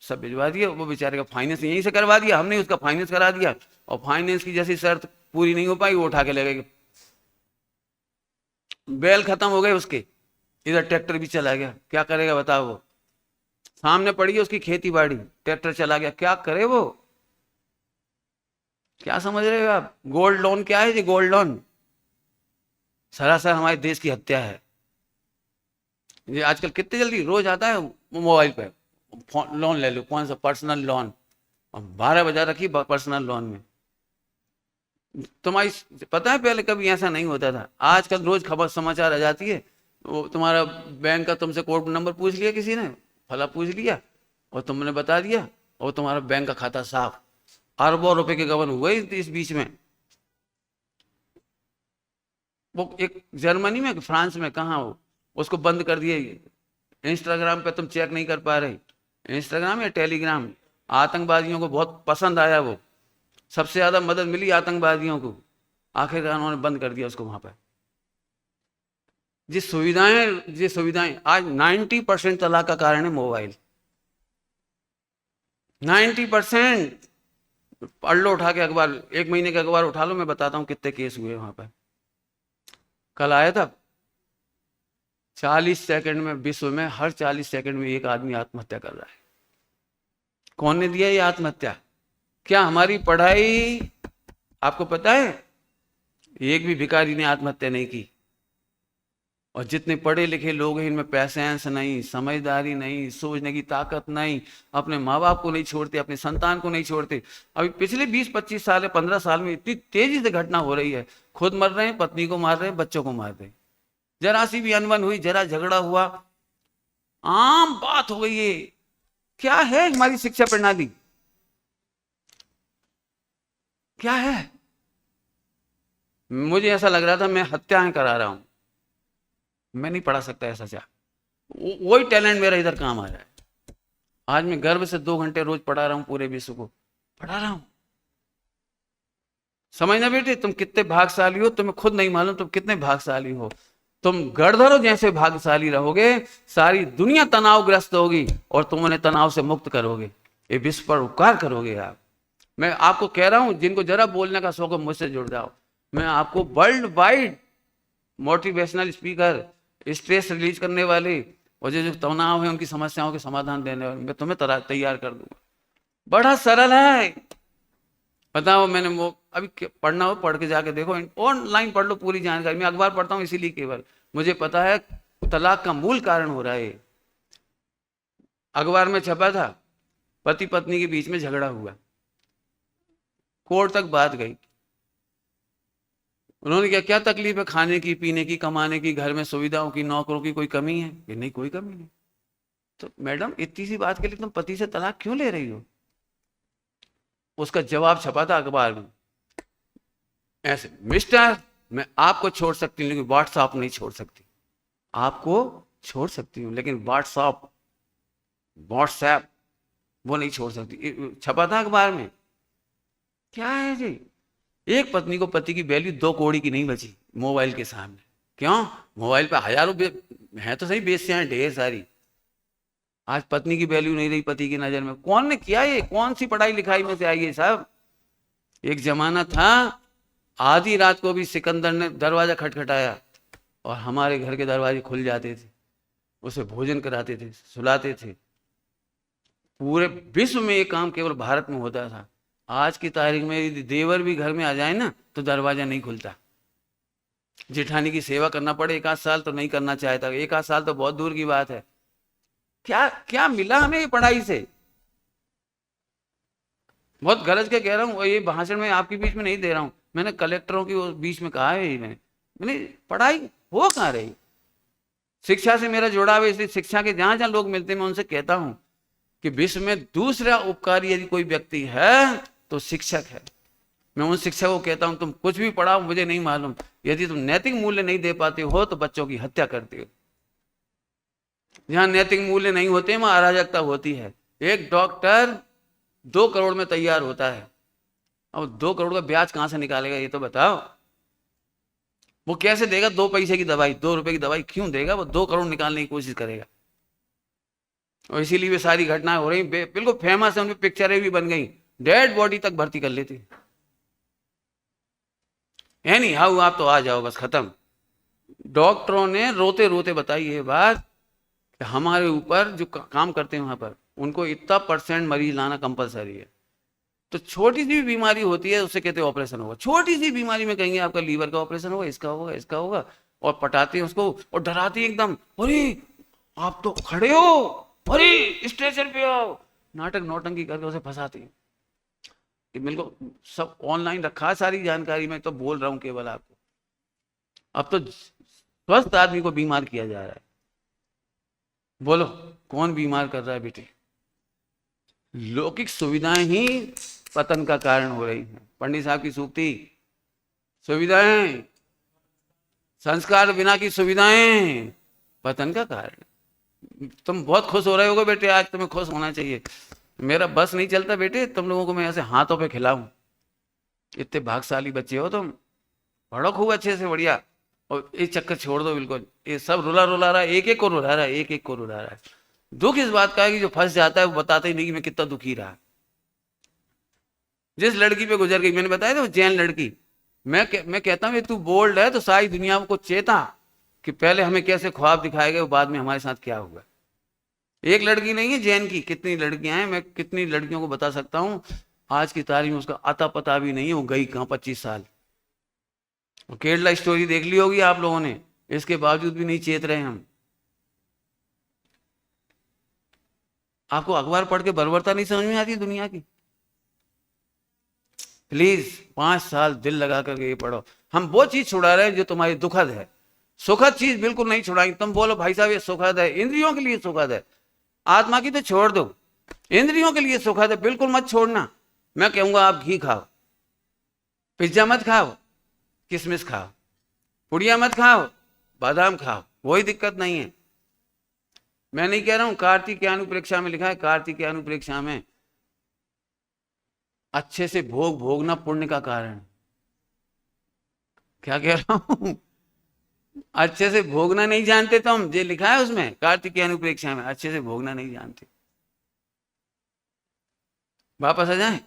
सब भिजवा दिए, वो बेचारे का फाइनेंस यहीं से करवा दिया, हमने उसका फाइनेंस करा दिया, और फाइनेंस की जैसी शर्त पूरी नहीं हो पाई, वो उठा के ले गए, बैल खत्म हो गए उसके, इधर ट्रैक्टर भी चला गया। क्या करेगा बताओ? वो सामने पड़ी है उसकी खेती बाड़ी, ट्रैक्टर चला गया, क्या करे वो? क्या समझ रहे हो आप? गोल्ड लोन क्या है जी? गोल्ड लोन सरासर हमारे देश की हत्या है। ये आजकल कितने जल्दी रोज आता है मोबाइल पे, लोन ले लो, कौन सा पर्सनल लोन, 12 बजा रखी पर्सनल लोन में। तुम्हारी पता है पहले कभी ऐसा नहीं होता था, आजकल रोज खबर समाचार आ जाती है, वो तुम्हारा बैंक का तुमसे कोड नंबर पूछ लिया किसी ने, फला पूछ लिया और तुमने बता दिया, और तुम्हारा बैंक का खाता साफ। अरबों रुपए के गबन हुए इस बीच में। वो एक जर्मनी में, फ्रांस में, कहाँ हो, उसको बंद कर दिए। इंस्टाग्राम पे तुम चेक नहीं कर पा रहे, इंस्टाग्राम या टेलीग्राम, आतंकवादियों को बहुत पसंद आया, वो सबसे ज्यादा मदद मिली आतंकवादियों को, आखिरकार उन्होंने बंद कर दिया उसको वहां पर। जिस सुविधाएं आज 90% तलाक का कारण है मोबाइल। 90%। पढ़ लो उठा के अखबार, 1 महीने का अखबार उठा लो, मैं बताता हूं कितने केस हुए वहां पर। कल आया था 40 सेकंड में विश्व में हर 40 सेकंड में एक आदमी आत्महत्या कर रहा है। कौन ने दिया ये आत्महत्या? क्या हमारी पढ़ाई, आपको पता है एक भी भिखारी ने आत्महत्या नहीं की। और जितने पढ़े लिखे लोग हैं इनमें पैसेंस नहीं, समझदारी नहीं, सोचने की ताकत नहीं, अपने माँ बाप को नहीं छोड़ते, अपने संतान को नहीं छोड़ते। अभी पिछले 20-25 साल 15 साल में इतनी तेजी से घटना हो रही है, खुद मर रहे हैं, पत्नी को मार रहे हैं, बच्चों को मार रहे हैं। जरा सी भी अनबन हुई, जरा झगड़ा हुआ, आम बात हो गई है। क्या है हमारी शिक्षा प्रणाली? क्या है? मुझे ऐसा लग रहा था मैं हत्याएं करा रहा हूं, मैं नहीं पढ़ा सकता ऐसा चाह, वही टैलेंट मेरा इधर काम आ रहा है। आज मैं गर्व से 2 घंटे रोज पढ़ा रहा हूं, पूरे विश्व को पढ़ा रहा हूं। समझना बेटे, तुम कितने भाग्यशाली हो, तुम्हें खुद नहीं मालूम तुम कितने भाग्यशाली हो। तुम गढ़धरों जैसे भाग्यशाली रहोगे, सारी दुनिया तनावग्रस्त होगी और तुम उन्हें तनाव से मुक्त करोगे, ये विश्व पर उपकार करोगे आप। मैं आपको कह रहा हूं, जिनको जरा बोलने का शौक है मुझसे जुड़ जाओ। मैं आपको world wide motivational speaker, stress release करने वाले और जो तनाव है उनकी समस्याओं के समाधान देने वाले मैं तुम्हें तैयार कर दूंगा। बड़ा सरल है। बताओ, मैंने वो अभी पढ़ना हो पढ़ के जाके देखो, ऑनलाइन पढ़ लो पूरी जानकारी। मैं अखबार पढ़ता हूँ इसीलिए, केवल मुझे पता है तलाक का मूल कारण हो रहा है। अखबार में छपा था, पति पत्नी के बीच में झगड़ा हुआ, कोर्ट तक बात गई। उन्होंने क्या क्या तकलीफ है, खाने की, पीने की, कमाने की, घर में सुविधाओं की, नौकरों की, कोई कमी है? कि नहीं, कोई कमी नहीं। तो मैडम इतनी सी बात के लिए तुम पति से तलाक क्यों ले रही हो? उसका जवाब छपा था अखबार में ऐसे, मिस्टर मैं आपको छोड़ सकती हूँ लेकिन व्हाट्सएप नहीं छोड़ सकती। आपको छोड़ सकती हूँ लेकिन व्हाट्सएप वो नहीं छोड़ सकती। छपा था अखबार में। क्या है जी? एक पत्नी को पति की वैल्यू 2 कौड़ी की नहीं बची मोबाइल के सामने। क्यों? मोबाइल पे हजारों है तो सही बेस्यां ढेर सारी। आज पत्नी की वैल्यू नहीं रही पति की नजर में। कौन ने किया ये? कौन सी पढ़ाई लिखाई में से आई है साहब? एक जमाना था, आधी रात को भी सिकंदर ने दरवाजा खटखटाया और हमारे घर के दरवाजे खुल जाते थे, उसे भोजन कराते थे, सुलाते थे। पूरे विश्व में ये काम केवल भारत में होता था। आज की तारीख में यदि देवर भी घर में आ जाए ना तो दरवाजा नहीं खुलता। जेठानी की सेवा करना पड़े 1 आध साल तो नहीं करना चाहता। 1 आध साल तो बहुत दूर की बात है। क्या क्या मिला हमें ये पढ़ाई से? बहुत गरज के कह रहा हूँ, ये भाषण में आपके बीच में नहीं दे रहा हूँ, मैंने कलेक्टरों की बीच में कहा है। मैंने पढ़ाई हो कहाँ रही? शिक्षा से मेरा जुड़ाव है, इसलिए शिक्षा के जहां जहां लोग मिलते हैं मैं उनसे कहता हूं कि विश्व में दूसरा उपकारी यदि कोई व्यक्ति है तो शिक्षक है। मैं उन शिक्षक को कहता हूं तुम कुछ भी पढ़ाओ मुझे नहीं मालूम, यदि तुम नैतिक मूल्य नहीं दे पाते हो तो बच्चों की हत्या करते हो। जहां नैतिक मूल्य नहीं होते वहां अराजकता होती है। एक डॉक्टर 2 करोड़ में तैयार होता है, अब 2 करोड़ का ब्याज कहां से निकालेगा ये तो बताओ। वो कैसे देगा 2 पैसे की दवाई, 2 रुपए की दवाई क्यों देगा? वो 2 करोड़ निकालने की कोशिश करेगा। और इसीलिए वे सारी घटनाएं हो रही, बिल्कुल फेमस है, उनमें पिक्चरें भी बन गई, डेड बॉडी तक भर्ती कर लेती। एनी हाउ आप तो आ जाओ, बस खत्म। डॉक्टरों ने रोते रोते बताई ये बात कि हमारे ऊपर जो काम करते हैं वहां पर उनको इतना % मरीज लाना कंपलसरी है। तो छोटी सी भी बीमारी होती है उससे कहते हैं ऑपरेशन होगा, छोटी सी बीमारी में कहेंगे आपका लीवर का ऑपरेशन होगा, इसका होगा, इसका होगा, और पटाते हैं उसको और डराते हैं एकदम, अरे आप तो खड़े हो, अरे स्ट्रेचर पे आओ, नाटक नौटंकी करके उसे फंसाते हैं। कि मेरे को सब ऑनलाइन रखा सारी जानकारी, मैं तो बोल रहा हूं केवल आपको। अब तो स्वस्थ आदमी को बीमार किया जा रहा है। बोलो कौन बीमार कर रहा है बेटे? लौकिक सुविधाएं ही पतन का कारण हो रही हैं। पंडित साहब की सूक्ति, सुविधाएं, संस्कार बिना की सुविधाएं पतन का कारण। तुम बहुत खुश हो रहे होगे बेटे, आज तुम्हें खुश होना चाहिए। मेरा बस नहीं चलता बेटे तुम लोगों को मैं ऐसे हाथों पे खिलाऊं। इतने भागशाली बच्चे हो तुम, पढ़ो खूब अच्छे से, बढ़िया। और ये चक्कर छोड़ दो बिल्कुल, ये सब रुला रुला रहा है, एक एक को रुला रहा है, एक एक को रुला रहा है। दुख इस बात का है कि जो फंस जाता है वो बताता ही नहीं कि मैं कितना दुखी रहा। जिस लड़की पे गुजर गई, मैंने बताया था वो जैन लड़की, मैं कहता हूँ तू बोल्ड है तो सारी दुनिया को चेता कि पहले हमें कैसे ख्वाब दिखाए गए, बाद में हमारे साथ क्या हुआ। एक लड़की नहीं है जैन की, कितनी लड़कियां हैं, मैं कितनी लड़कियों को बता सकता हूँ। आज की तारीख में उसका अता पता भी नहीं है, वो गई कहां 25 साल। केरला स्टोरी देख ली होगी आप लोगों ने, इसके बावजूद भी नहीं चेत रहे हम। आपको अखबार पढ़ के बर्बरता नहीं समझ में आती दुनिया की? प्लीज 5 साल दिल लगा करके ये पढ़ो। हम वो चीज छुड़ा रहे हैं जो तुम्हारी दुखद है, सुखद चीज बिल्कुल नहीं छुड़ाएंगे। तुम बोलो भाई साहब ये सुखद है, इंद्रियों के लिए सुखद है, आत्मा की तो छोड़ दो, इंद्रियों के लिए सुखद है, बिल्कुल मत छोड़ना। मैं कहूंगा आप घी खाओ, पिज्जा मत खाओ, किशमिश खाओ, पुड़िया मत खाओ, बादाम खाओ, कोई दिक्कत नहीं है। मैं नहीं कह रहा हूं, कार्तिकेय अनुप्रेक्षा में लिखा है, कार्तिकेय अनुप्रेक्षा में अच्छे से भोगना पुण्य का कारण। क्या कह रहा हूं? अच्छे से भोगना नहीं जानते तो हम, ये लिखा है उसमें कार्तिकेय अनुप्रेक्षा में, अच्छे से भोगना नहीं जानते। वापस आ जाए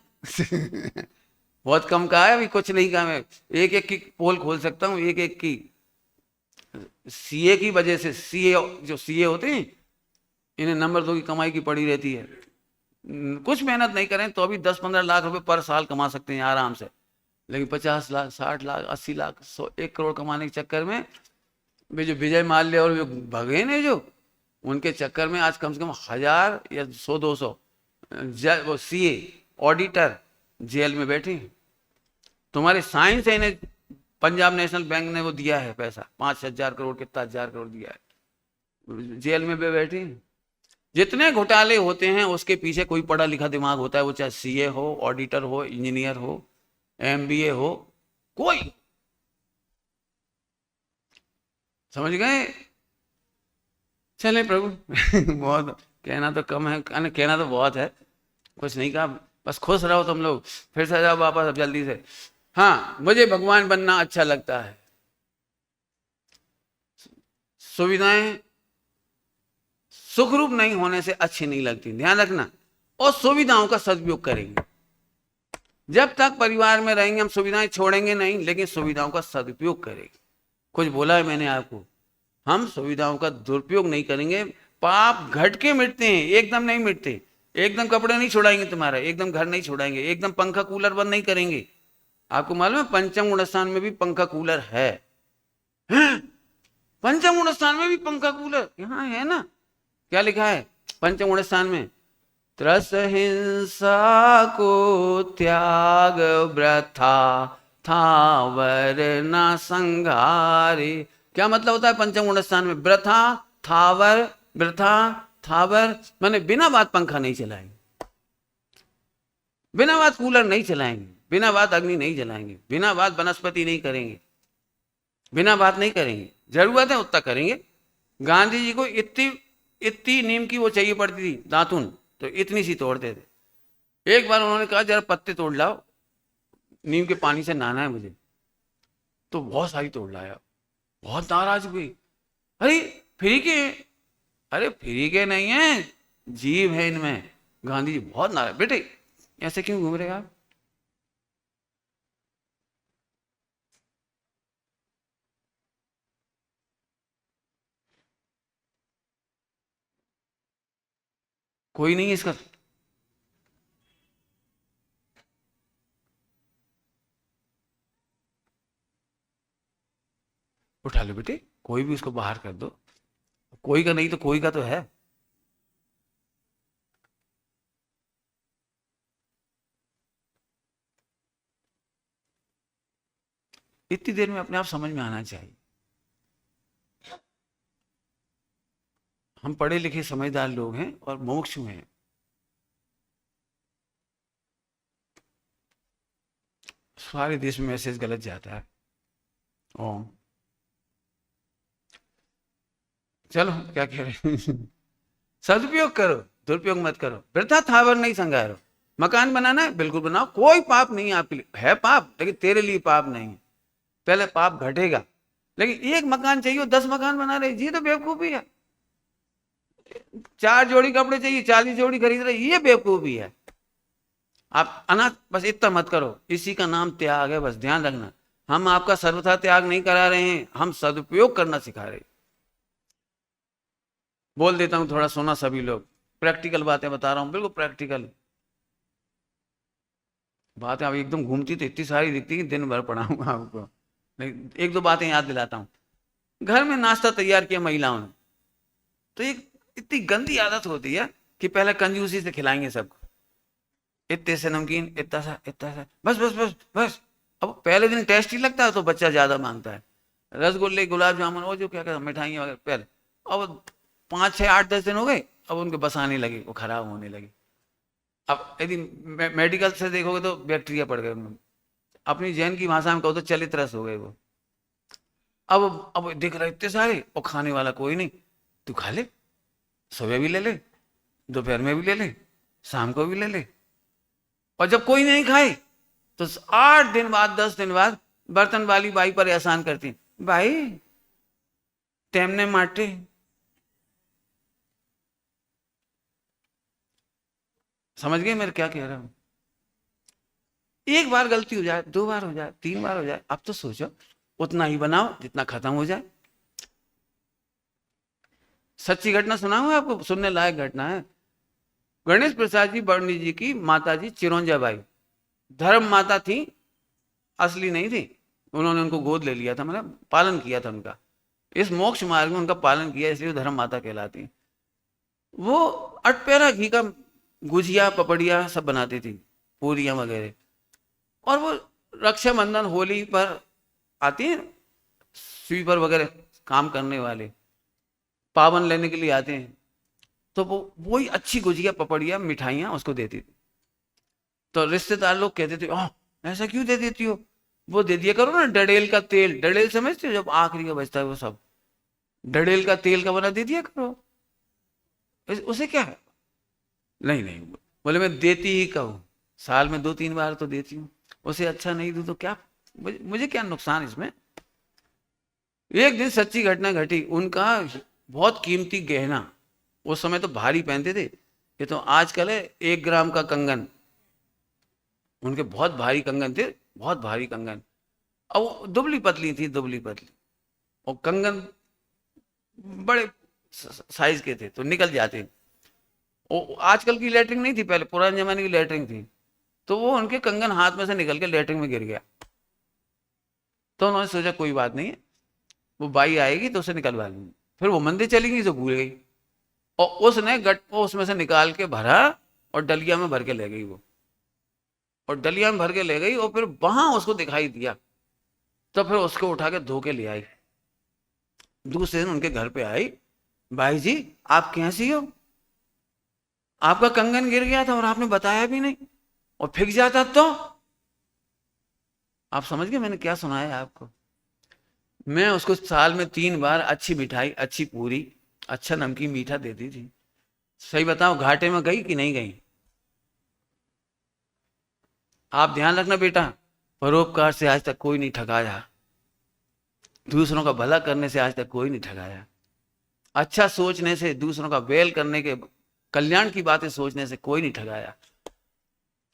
बहुत कम कहा है, अभी कुछ नहीं कहा। मैं एक एक की पोल खोल सकता हूं, एक एक की। सीए की वजह से, सीए जो सीए होते हैं इन्हें नंबर 2 की कमाई की पड़ी रहती है। कुछ मेहनत नहीं करें तो अभी 10-15 लाख रुपए पर साल कमा सकते हैं आराम से, लेकिन 50 लाख, 60 लाख, 80 लाख, 100, 1 करोड़ कमाने के चक्कर में वे जो विजय माल्या और जो भगे ने, जो उनके चक्कर में आज कम से कम 1000 या 100-200 वो सीए ऑडिटर जेल में बैठे। तुम्हारे साइंस है, इन्हें पंजाब नेशनल बैंक ने वो दिया है पैसा, 5,000 करोड़, कितना 1000 करोड़ दिया है, जेल में बैठे। जितने घोटाले होते हैं उसके पीछे कोई पढ़ा लिखा दिमाग होता है, वो चाहे सीए हो, ऑडिटर हो, इंजीनियर हो, एमबीए हो, कोई। समझ गए? चले प्रभु बहुत कहना तो कम है, कहना तो बहुत है, कुछ नहीं कहा, बस खुश रहो तुम लोग। फिर से जाओ वापस अब जल्दी से। हाँ, मुझे भगवान बनना अच्छा लगता है। सुविधाएं सुखरूप नहीं होने से अच्छी नहीं लगती, ध्यान रखना। और सुविधाओं का सदुपयोग करेंगे, जब तक परिवार में रहेंगे हम सुविधाएं छोड़ेंगे नहीं, लेकिन सुविधाओं का सदुपयोग करेंगे। कुछ बोला है मैंने आपको, हम सुविधाओं का दुरुपयोग नहीं करेंगे, पाप घट के मिटते हैं, एकदम नहीं मिटते। एकदम कपड़े नहीं छुड़ाएंगे तुम्हारा, एकदम घर नहीं छुड़ाएंगे, एकदम पंखा कूलर बंद नहीं करेंगे। आपको मालूम है पंचम गुण स्थान में भी पंखा कूलर है? पंचम गुण स्थान में भी पंखा कूलर यहाँ है ना? क्या लिखा है पंचम गुण स्थान में? त्रस हिंसा को त्याग व्रथा थावर न संघारे। क्या मतलब होता है पंचम गुण स्थान में? व्रथा थावर, व्रथा थावर माने बिना बात पंखा नहीं चलाएंगे, बिना बात कूलर नहीं चलाएंगे, बिना बात अग्नि नहीं जलाएंगे, बिना बात वनस्पति नहीं करेंगे, बिना बात नहीं करेंगे, जरूरत है उतना करेंगे। गांधी जी को इतनी इतनी नीम की वो चाहिए पड़ती थी दातुन, तो इतनी सी तोड़ते थे। एक बार उन्होंने कहा जरा पत्ते तोड़ लाओ, नीम के पानी से नहाना है मुझे, तो बहुत सारी तोड़ लाया। बहुत नाराज हुई, अरे फ्री के, अरे फ्री के नहीं है, जीव है इनमें। गांधी जी बहुत नाराज, बेटे ऐसे क्यों घूम रहे आप? कोई नहीं है इसका, उठा लो बेटे, कोई भी उसको बाहर कर दो, कोई का नहीं तो कोई का तो है। इतनी देर में अपने आप समझ में आना चाहिए। हम पढ़े लिखे समझदार लोग हैं और मुमुक्षु हैं। सारे देश में मैसेज गलत जाता है। ओम, चलो क्या कह रहे हैं? सदुपयोग करो, दुरुपयोग मत करो, वृथा थावर नहीं संगारो। मकान बनाना है बिल्कुल बनाओ, कोई पाप नहीं है आपके लिए, है पाप लेकिन तेरे लिए पाप नहीं है। पहले पाप घटेगा, लेकिन एक मकान चाहिए 10 मकान बना रहे, ये तो बेवकूफी है। 4 जोड़ी कपड़े चाहिए 40 जोड़ी खरीद रहे, ये बेवकूफी है। आप अनाथ बस इतना मत करो, इसी का नाम त्याग है, बस ध्यान रखना। हम आपका सर्वथा त्याग नहीं करा रहे हैं, हम सदुपयोग करना सिखा रहे हैं। बोल देता हूं थोड़ा सुना सभी लोग, प्रैक्टिकल बातें बता रहा हूं, बिल्कुल प्रैक्टिकल बातें। अब एकदम घूमती तो इतनी सारी दिखती कि दिन भर पढ़ाऊंगा आपको, लेकिन एक दो बातें याद दिलाता हूँ। घर में नाश्ता तैयार किया महिलाओं ने, तो एक इतनी गंदी आदत होती है कि पहले कंजूसी से खिलाएंगे सबको, इतने से नमकीन, इतना सा, बस बस बस बस। अब पहले दिन टेस्टी लगता है तो बच्चा ज्यादा मांगता है, रसगुल्ले गुलाब जामुन वो जो क्या कहते हैं मिठाइयाँ वगैरह पहले। अब 5 6 8 10 दिन हो गए, अब उनके बस आने लगे, वो खराब होने लगे। अब यदि मेडिकल से देखोगे तो बैक्टीरिया पड़ गए उनमें, अपनी जैन की भाषा में कहो तो चलित रस हो गए वो। अब दिख रहे इतने सारे और खाने वाला कोई नहीं, तू खा ले, सुबह भी ले ले, दोपहर में भी ले ले, शाम को भी ले ले। और जब कोई नहीं खाए तो 8 दिन बाद 10 दिन बाद बर्तन वाली बाई पर एहसान करती, भाई तेमने माटे। समझ गए मेरे क्या कह रहा हूं? एक बार गलती हो जाए, 2 बार हो जाए, 3 बार हो जाए, अब तो सोचो उतना ही बनाओ जितना खत्म हो जाए। सच्ची घटना सुनाऊं आपको, सुनने लायक घटना है। गणेश प्रसाद जी बर्णी जी की माता जी चिरौंजा बाई धर्म माता थी, असली नहीं थी। उन्होंने उनको गोद ले लिया था, मतलब पालन किया था उनका, इस मोक्ष मार्ग में उनका पालन किया, इसलिए धर्म माता कहलाती। वो अटपेरा घी का गुजिया पपड़िया सब बनाती थी, पूरियां वगैरह। और वो रक्षाबंधन होली पर आती है, स्वीपर वगैरह काम करने वाले पावन लेने के लिए आते हैं, तो वो वही अच्छी गुजिया पपड़िया मिठाइयाँ उसको देती थी। तो रिश्तेदार लोग कहते थे ऐसा क्यों दे देती हो? वो दे दिया करो ना डडेल का तेल, डडेल समझते हो जब आखिरी का बचता है वो सब, डडेल का तेल का बना दे दिया करो, उसे क्या है। नहीं नहीं, बोले मैं देती ही कहूँ, साल में 2 3 बार तो देती हूँ, उसे अच्छा नहीं दूं तो क्या, मुझे क्या नुकसान इसमें। एक दिन सच्ची घटना घटी, उनका बहुत कीमती गहना, उस समय तो भारी पहनते थे, ये तो आजकल है 1 ग्राम का कंगन, उनके बहुत भारी कंगन थे, बहुत भारी कंगन। अब वो दुबली पतली थी, दुबली पतली, और कंगन बड़े साइज के थे तो निकल जाते। वो आजकल की लेटरिंग नहीं थी, पहले पुराने जमाने की लेटरिंग थी, तो वो उनके कंगन हाथ में से निकल के लेटरिंग में गिर गया। तो उन्होंने सोचा कोई बात नहीं है, वो बाई आएगी तो उसे निकलवा लेंगे। फिर वो मंदिर चली गई तो भूल गई, और उसने गट को उसमें से निकाल के भरा और डलिया में भर के ले गई वो, और डलिया में भर के ले गई, और फिर वहां उसको दिखाई दिया, तो फिर उसको उठा के धो के ले आई। दूसरे दिन उनके घर पे आई, भाई जी आप कैसी हो, आपका कंगन गिर गया था और आपने बताया भी नहीं, और फिक जाता तो। आप समझ गए मैंने क्या सुनाया आपको? मैं उसको साल में 3 बार अच्छी मिठाई, अच्छी पूरी, अच्छा नमकीन मीठा देती थी। सही बताओ, घाटे में गई कि नहीं गई? आप ध्यान रखना बेटा, परोपकार से आज तक कोई नहीं ठगाया, दूसरों का भला करने से आज तक कोई नहीं ठगाया, अच्छा सोचने से, दूसरों का वेल करने के, कल्याण की बातें सोचने से कोई नहीं ठगाया।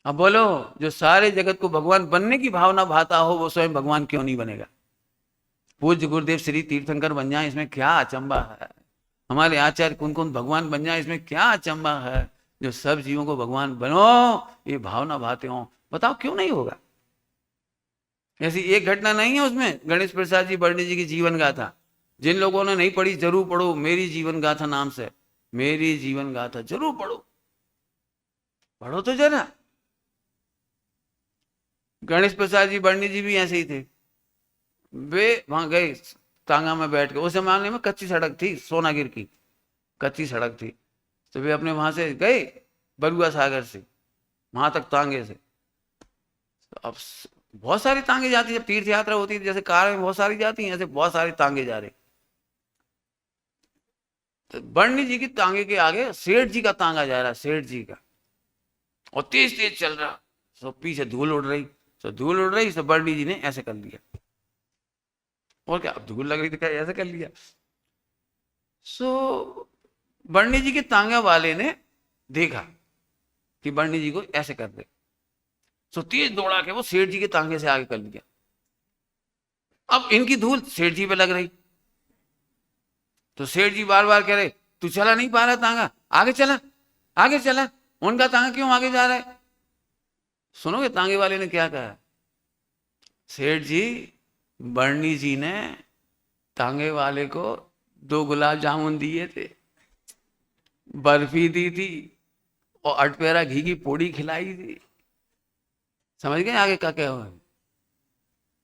अब बोलो, जो सारे जगत को भगवान बनने की भावना भाता हो वो स्वयं भगवान क्यों नहीं बनेगा? पूज्य गुरुदेव श्री तीर्थंकर बन जाए इसमें क्या अचंबा है? हमारे आचार्य कौन कौन भगवान बन जाए इसमें क्या अचंबा है? जो सब जीवों को भगवान बनो ये भावना भाते हो, बताओ क्यों नहीं होगा? ऐसी एक घटना नहीं है उसमें, गणेश प्रसाद जी बर्णी जी की जीवन गाथा, जिन लोगों ने नहीं पढ़ी जरूर पढ़ो, मेरी जीवन गाथा नाम से, मेरी जीवन गाथा जरूर पढ़ो, पढ़ो तो जरा। गणेश प्रसाद जी बर्णी जी भी ऐसे ही थे, वे वहां गए तांगा में बैठ के, उस जमाने में कच्ची सड़क थी, सोनागिर की कच्ची सड़क थी, तो वे अपने वहां से गए बरुआ सागर से वहां तक तांगे से। अब बहुत सारी तांगे जाती है, जब तीर्थ यात्रा होती है जैसे कार में बहुत सारी जाती हैं, ऐसे बहुत सारी तांगे जा रहे। तो बर्णी जी की तांगे के आगे सेठ जी का तांगा जा रहा है, सेठ जी का, और तेज तेज चल रहा, तो पीछे धूल उड़ रही, तो धूल उड़ रही तो बर्णी जी ने ऐसे कर लिया, और क्या, अब धूल लग रही थी क्या, ऐसे कर लिया। सो बर्णी जी के तांगा वाले ने देखा कि बर्णी जी को ऐसे कर दे, सो तेज दौड़ा के वो सेठ जी के तांगे से आगे कर लिया। अब इनकी धूल सेठ जी पे लग रही, तो सेठ जी बार बार कह रहे तू चला नहीं पा रहा तांगा, आगे चला, आगे चला। उनका तांगा क्यों आगे जा रहा है? सुनोगे तांगे वाले ने क्या कहा? सेठ जी, बर्णी जी ने तांगे वाले को 2 गुलाब जामुन दिए थे, बर्फी दी थी, और अटपेरा घी की पोड़ी खिलाई थी। समझ गए आगे का क्या हुआ?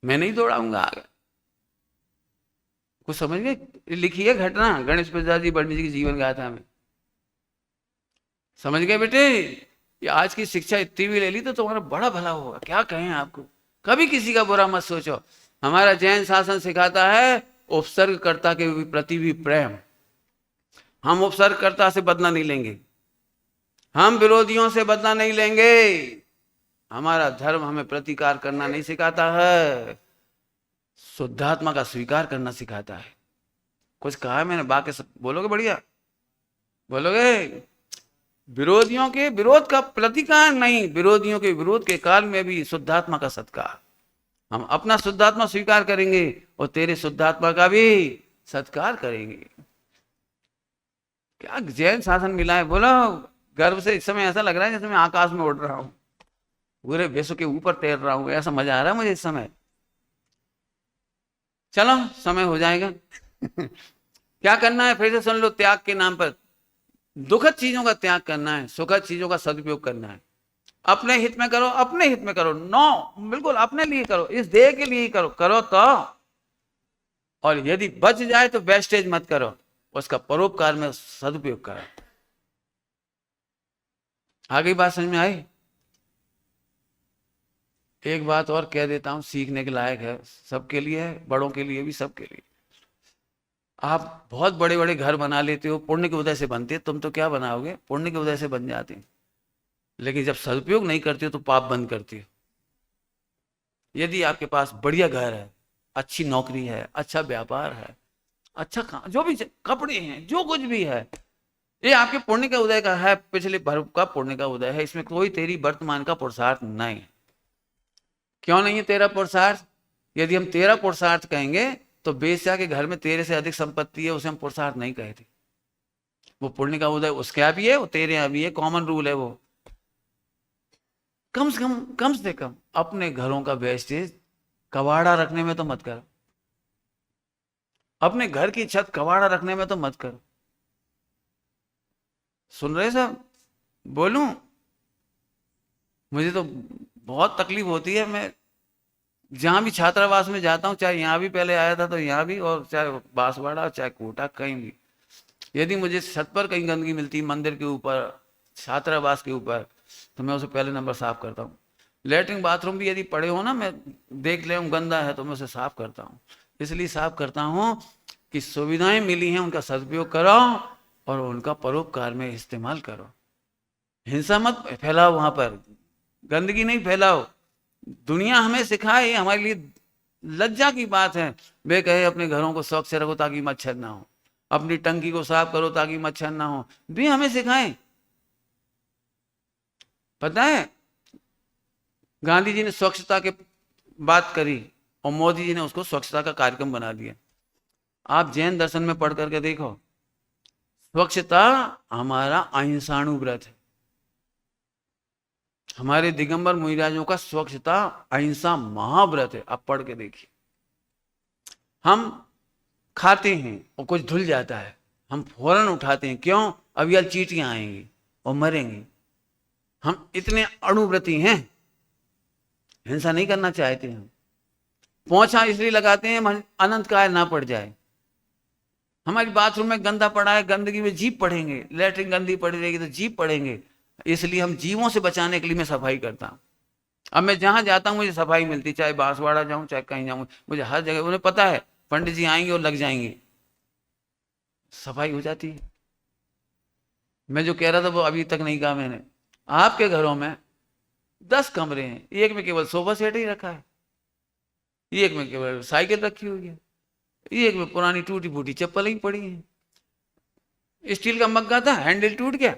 मैं नहीं दौड़ाऊंगा आगे, कुछ समझ गए? लिखी है घटना गणेश प्रसाद जी बर्णी जी की जीवन गाथा में, समझ गए बेटे? ये आज की शिक्षा इतनी भी ले ली तो तुम्हारा बड़ा भला होगा, क्या कहें आपको, कभी किसी का बुरा मत सोचो। हमारा जैन शासन सिखाता है उपसर्गकर्ता के प्रति भी प्रेम, हम उपसर्गकर्ता से बदला नहीं लेंगे, हम विरोधियों से बदला नहीं लेंगे, हमारा धर्म हमें प्रतिकार करना नहीं सिखाता है, शुद्धात्मा का स्वीकार करना सिखाता है। कुछ कहा है मैंने? बाकी सब बोलोगे? बढ़िया बोलोगे? विरोधियों के विरोध का प्रतिकार नहीं, विरोधियों के विरोध के काल में भी शुद्धात्मा का सत्कार, हम अपना शुद्धात्मा स्वीकार करेंगे और तेरे शुद्धात्मा का भी सत्कार करेंगे। क्या जैन शासन मिला है, बोलो गर्व से। इस समय ऐसा लग रहा है जैसे मैं आकाश में उड़ रहा हूं, पूरे विश्व के ऊपर तैर रहा हूं, ऐसा मजा आ रहा है मुझे इस समय। चलो समय हो जाएगा क्या करना है फिर से सुन लो, त्याग के नाम पर दुखद चीजों का त्याग करना है, सुखद चीजों का सदुपयोग करना है। अपने हित में करो, अपने हित में करो, नो बिल्कुल अपने लिए करो, इस देह के लिए ही करो, करो तो। और यदि बच जाए तो वेस्टेज मत करो, उसका परोपकार में सदुपयोग करो। आगे बात समझ में आई? एक बात और कह देता हूं, सीखने के लायक है, सबके लिए है, बड़ों के लिए भी, सबके लिए। आप बहुत बड़े बड़े घर बना लेते हो, पुण्य के उदय से बनते, तुम तो क्या बनाओगे, पुण्य के उदय से बन जाते हैं, लेकिन जब सदुपयोग नहीं करते हो तो पाप बंद करते हो। यदि आपके पास बढ़िया घर है, अच्छी नौकरी है, अच्छा व्यापार है, अच्छा जो भी कपड़े हैं, जो कुछ भी है, ये आपके पुण्य का उदय का है, पिछले भर का पुण्य का उदय है, इसमें कोई तेरी वर्तमान का पुरुषार्थ नहीं है। क्यों नहीं है तेरा पुरुषार्थ? यदि हम तेरा पुरुषार्थ कहेंगे तो बेस्या के घर में तेरे से अधिक संपत्ति है, उसे हम पुरुषार्थ नहीं कहते। वो पुण्य का उदय उसके यहाँ भी है, वो तेरे यहाँ भी है, कॉमन रूल है वो। कम से कम अपने घरों का वेस्टेज कबाड़ा रखने में तो मत करो, अपने घर की छत कबाड़ा रखने में तो मत करो। सुन रहे सब? बोलूं? मुझे तो बहुत तकलीफ होती है, मैं जहां भी छात्रावास में जाता हूं, चाहे यहां भी पहले आया था तो यहां भी, और चाहे बांसवाड़ा चाहे कोटा, कहीं भी यदि मुझे छत पर कहीं गंदगी मिलती, मंदिर के ऊपर, छात्रावास के ऊपर, तो मैं उसे पहले नंबर साफ करता हूँ। लेटरिन बाथरूम भी यदि पड़े हो ना, मैं देख ले गंदा है तो मैं उसे साफ करता हूँ। इसलिए साफ करता हूँ कि सुविधाएं मिली हैं उनका सदुपयोग करो और उनका परोपकार में इस्तेमाल करो। हिंसा मत फैलाओ, वहां पर गंदगी नहीं फैलाओ। दुनिया हमें सिखाए, हमारे लिए लज्जा की बात है। वे कहे अपने घरों को स्वच्छ रखो ताकि मच्छर ना हो, अपनी टंकी को साफ करो ताकि मच्छर ना हो, भी हमें सिखाएं। पता है गांधी जी ने स्वच्छता के बात करी और मोदी जी ने उसको स्वच्छता का कार्यक्रम बना दिया। आप जैन दर्शन में पढ़ करके देखो, स्वच्छता हमारा अहिंसाणु व्रत है। हमारे दिगंबर मुनिराजों का स्वच्छता अहिंसा महाव्रत है। आप पढ़ के देखिए। हम खाते हैं और कुछ धुल जाता है, हम फौरन उठाते हैं, क्यों? अब यार चींटियां आएंगी और मरेंगे। हम इतने अणुव्रती हैं, हिंसा नहीं करना चाहते हैं। पोंछा इसलिए लगाते हैं अनंत काल ना पड़ जाए। हमारी बाथरूम में गंदा पड़ा है, गंदगी में जीभ पड़ेंगे, लेटरिन गंदी पड़ी रहेगी तो जीभ पड़ेंगे। इसलिए हम जीवों से बचाने के लिए मैं सफाई करता हूँ। अब मैं जहां जाता हूँ मुझे सफाई मिलती, चाहे बांसवाड़ा जाऊं चाहे कहीं जाऊं, मुझे हर जगह उन्हें पता है पंडित जी आएंगे और लग जाएंगे, सफाई हो जाती है। मैं जो कह रहा था वो अभी तक नहीं कहा मैंने। आपके घरों में 10 कमरे हैं, एक में केवल सोफा सेट ही रखा है, एक में केवल साइकिल रखी हुई है, एक में पुरानी टूटी फूटी चप्पल ही पड़ी है। स्टील का मग्गा था, हैंडल टूट गया,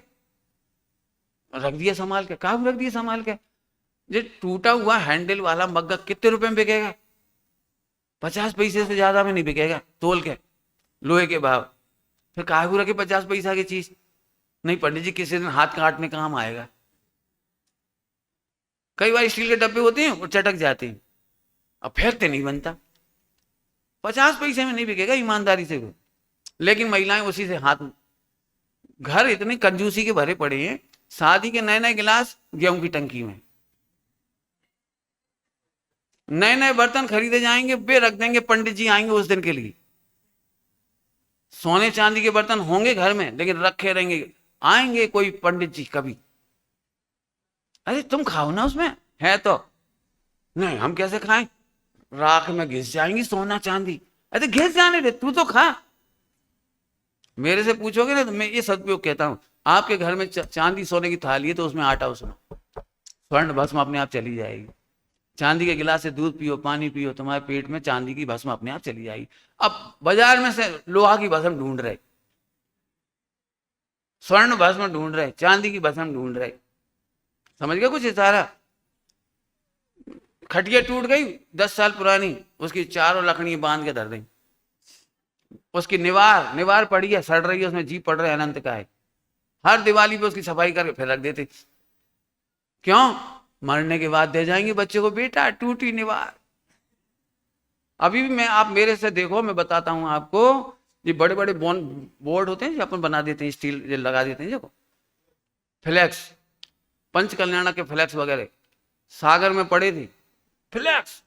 रख दिया संभाल के। कहाँ रख दिया संभाल के? ये टूटा हुआ हैंडल वाला मग्गा कितने रुपए में बिकेगा? 50 पैसे से ज्यादा में नहीं बिकेगा तोल के, लोहे के भाव। फिर काहे रखे 50 पैसा की चीज? नहीं पंडित जी, किसी दिन हाथ काटने काम आएगा। कई बार स्टील के डब्बे होते हैं और चटक जाते हैं, अब फेंकते नहीं बनता। 50 पैसे में नहीं बिकेगा ईमानदारी से वो। लेकिन महिलाएं उसी से हाथ, घर इतने कंजूसी के भरे पड़े हैं, शादी के नए नए गिलास गेहूं की टंकी में, नए नए बर्तन खरीदे जाएंगे, वे रख देंगे, पंडित जी आएंगे उस दिन के लिए। सोने चांदी के बर्तन होंगे घर में लेकिन रखे रहेंगे, आएंगे कोई पंडित जी कभी, अरे तुम खाओ ना उसमें है तो। नहीं हम कैसे खाएं, राख में घिस जाएंगी सोना चांदी। अरे घिस जाने दे, तू तो खा। मेरे से पूछोगे ना तो मैं ये सदुपयोग कहता हूं। आपके घर में चांदी सोने की थाली है तो उसमें आटा उसमें स्वर्ण भस्म अपने आप चली जाएगी। चांदी के गिलास से दूध पियो, पानी पियो, तुम्हारे पेट में चांदी की भस्म अपने आप चली जाएगी। अब बाजार में से लोहा की भस्म ढूंढ रहे, स्वर्ण भस्म ढूंढ रहे, चांदी की भस्म ढूंढ रहे। समझ गए कुछ इशारा? खटिया टूट गई 10 साल पुरानी, उसकी चारों लकड़ियां बांध के धर दें। उसकी निवार पड़ी है, सड़ रही है, उसमें जी पड़ रहे अनंत का है। हर दिवाली पे उसकी सफाई करके फिर रख देते। क्यों? मरने के बाद दे जाएंगे बच्चे को, बेटा टूटी निवार। अभी भी मैं, आप मेरे से देखो, मैं बताता हूं आपको। ये बड़े बड़े बोर्ड होते हैं जो अपन बना देते हैं, स्टील लगा देते हैं, देखो फ्लैक्स, पंच कल्याणा के फ्लैक्स वगैरह सागर में पड़े थे फ्लैक्स,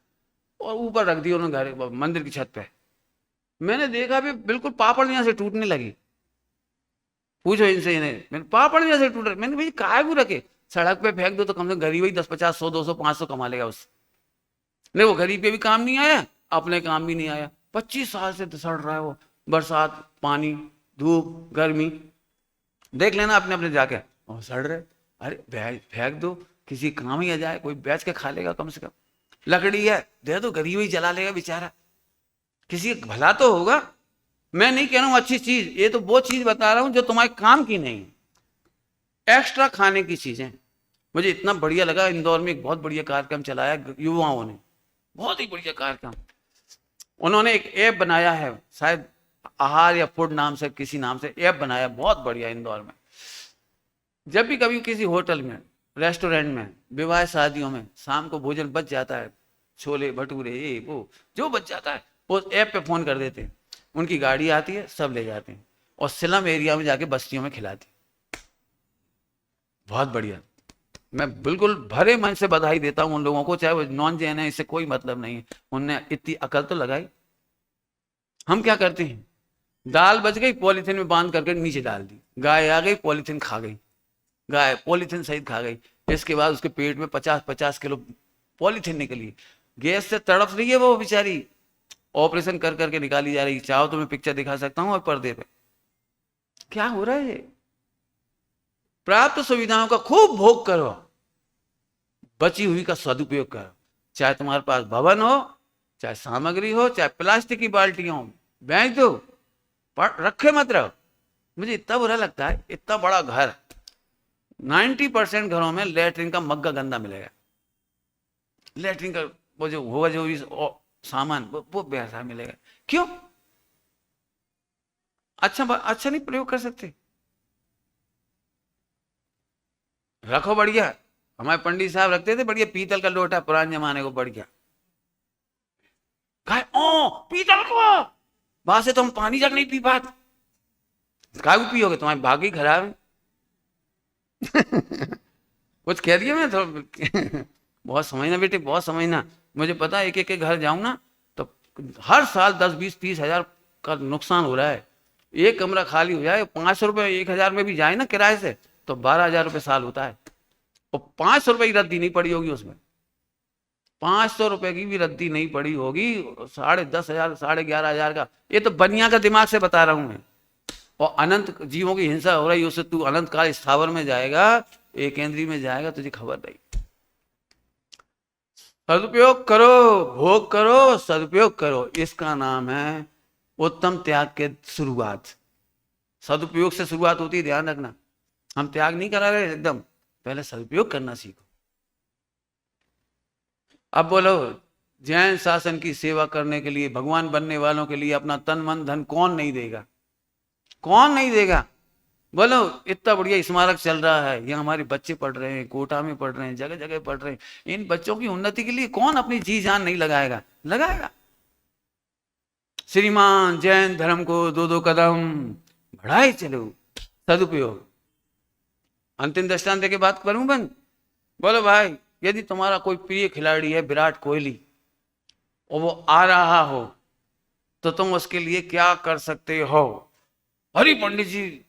और ऊपर रख दिए उन्होंने घर मंदिर की छत पे। मैंने देखा भी बिल्कुल पापड़ जैसे टूटने लगी। पूछो इनसे, इन्हें मैंने पापड़ जैसे टूट रहे। मैंने भाई काहे को रखे, सड़क पे फेंक दो तो कम से कम गरीब ही 10 50 100 200 500 कमा लेगा उससे। नहीं वो गरीब पे भी काम नहीं आया, अपने काम भी नहीं आया। 25 साल से सड़ रहा है वो, बरसात पानी धूप गर्मी, देख लेना अपने अपने जाके, और सड़ रहे। अरे फेंक दो, किसी काम ही आ जाए, कोई बेच के खा लेगा कम से कम। लकड़ी है दे दो, गरीब ही जला लेगा बेचारा, किसी का भला तो होगा। मैं नहीं कह रहा हूं अच्छी चीज, ये तो वो चीज बता रहा हूं जो तुम्हारे काम की नहीं, एक्स्ट्रा खाने की चीजें। मुझे इतना बढ़िया लगा, इंदौर में एक बहुत बढ़िया कार्यक्रम चलाया युवाओं ने, बहुत ही बढ़िया कार्यक्रम। उन्होंने एक ऐप बनाया है, शायद आहार या फूड नाम से, किसी नाम से ऐप बनाया, बहुत बढ़िया इंदौर में। जब भी कभी किसी होटल में, रेस्टोरेंट में, विवाह शादियों में शाम को भोजन बच जाता है, छोले भटूरे ये वो जो बच जाता है, वो ऐप पे फोन कर देते हैं, उनकी गाड़ी आती है, सब ले जाते हैं और स्लम एरिया में जाके बस्तियों में खिलाती। बहुत बढ़िया। मैं बिल्कुल भरे मन से बधाई देता हूं उन लोगों को, चाहे वो नॉन जैन है, इससे कोई मतलब नहीं है। उनने इतनी अकल तो लगाई। हम क्या करते हैं, दाल बच गई पॉलीथिन में बांध करके नीचे डाल दी, गाय आ गई पॉलीथिन खा गई, गाय पॉलीथिन सहित खा गई। इसके बाद उसके पेट में 50-50 किलो पॉलीथिन निकली। गैस से तड़प रही है वो बेचारी, ऑपरेशन कर करके निकाली जा रही। चाहो तो मैं पिक्चर दिखा सकता हूँ और पर्दे पे क्या हो रहा है। प्राप्त सुविधाओं का खूब भोग करो, बची हुई का सदुपयोग करो। चाहे तुम्हारे पास भवन हो, चाहे सामग्री हो, चाहे प्लास्टिक की बाल्टियां हो, बेच दो, रखे मत रहो। मुझे इतना बुरा लगता है, इतना बड़ा घर, 90% घरों में लेटरिन का मग्गा गंदा मिलेगा। लेटरिन का वो जो होगा जो भी सामान वो वैसा मिलेगा। क्यों? अच्छा नहीं प्रयोग कर सकते? रखो बढ़िया। हमारे पंडित साहब रखते थे बढ़िया पीतल का लोटा, पुराने जमाने को, बढ़िया। कहा ओ पीतल को, वहां से तो हम पानी जग नहीं पी पाते। काय को पियोगे, तुम्हारी भाग ही खराब है। कुछ कह दिया मैं तो। बहुत समझना बेटे, बहुत समझना। मुझे पता है, एक एक के घर जाऊं ना तो हर साल 10-20-30 हजार का नुकसान हो रहा है। एक कमरा खाली हो जाए, 500 रुपये 1000 में भी जाए ना किराए से, तो 12,000 रुपये साल होता है। और 500 रुपये की रद्दी नहीं पड़ी होगी उसमें, 500 रुपए की भी रद्दी नहीं पड़ी होगी। 10,500 11,500 का, ये तो बनिया का दिमाग से बता रहा हूं मैं। और अनंत जीवों की हिंसा हो रही है, उससे तू अनंत काल स्थावर में जाएगा, एक केंद्रीय में जाएगा, तुझे खबर नहीं। सदुपयोग करो, भोग करो, सदुपयोग करो, इसका नाम है उत्तम त्याग के शुरुआत। सदुपयोग से शुरुआत होती है, ध्यान रखना। हम त्याग नहीं करा रहे एकदम, पहले सदुपयोग करना सीखो। अब बोलो, जैन शासन की सेवा करने के लिए, भगवान बनने वालों के लिए अपना तन मन धन कौन नहीं देगा? कौन नहीं देगा? बोलो, इतना बढ़िया स्मारक चल रहा है, ये हमारे बच्चे पढ़ रहे हैं, कोटा में पढ़ रहे हैं, जगह जगह पढ़ रहे हैं। इन बच्चों की उन्नति के लिए कौन अपनी जी जान नहीं लगाएगा? लगाएगा। श्रीमान जैन धर्म को 2-2 कदम बढ़ाए चलो। सदुपयोग। अंतिम दृष्टांत देके बात करूं बंद। बोलो भाई, यदि तुम्हारा कोई प्रिय खिलाड़ी है विराट कोहली, और वो आ रहा हो, तो तुम उसके लिए क्या कर सकते हो? अरे पंडित जी,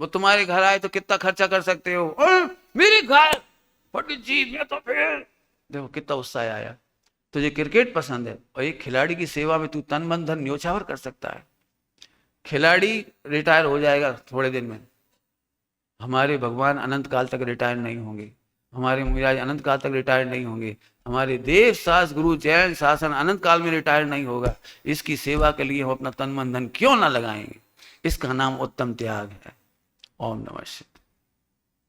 वो तुम्हारे घर आए तो कितना खर्चा कर सकते हो? मेरे घर पंडित जी, मैं तो फिर देखो कितना उत्साह आया। तुझे क्रिकेट पसंद है और एक खिलाड़ी की सेवा में तू तन मन धन न्योछावर कर सकता है। खिलाड़ी रिटायर हो जाएगा थोड़े दिन में, हमारे भगवान अनंत काल तक रिटायर नहीं होंगे, हमारे मुराज अनंत काल तक रिटायर नहीं होंगे, हमारे देव शास्त्र गुरु जैन शासन अनंत काल में रिटायर नहीं होगा। इसकी सेवा के लिए हम अपना तन मन धन क्यों ना लगाएंगे? इसका नाम उत्तम त्याग है। ओम नमः शिवाय।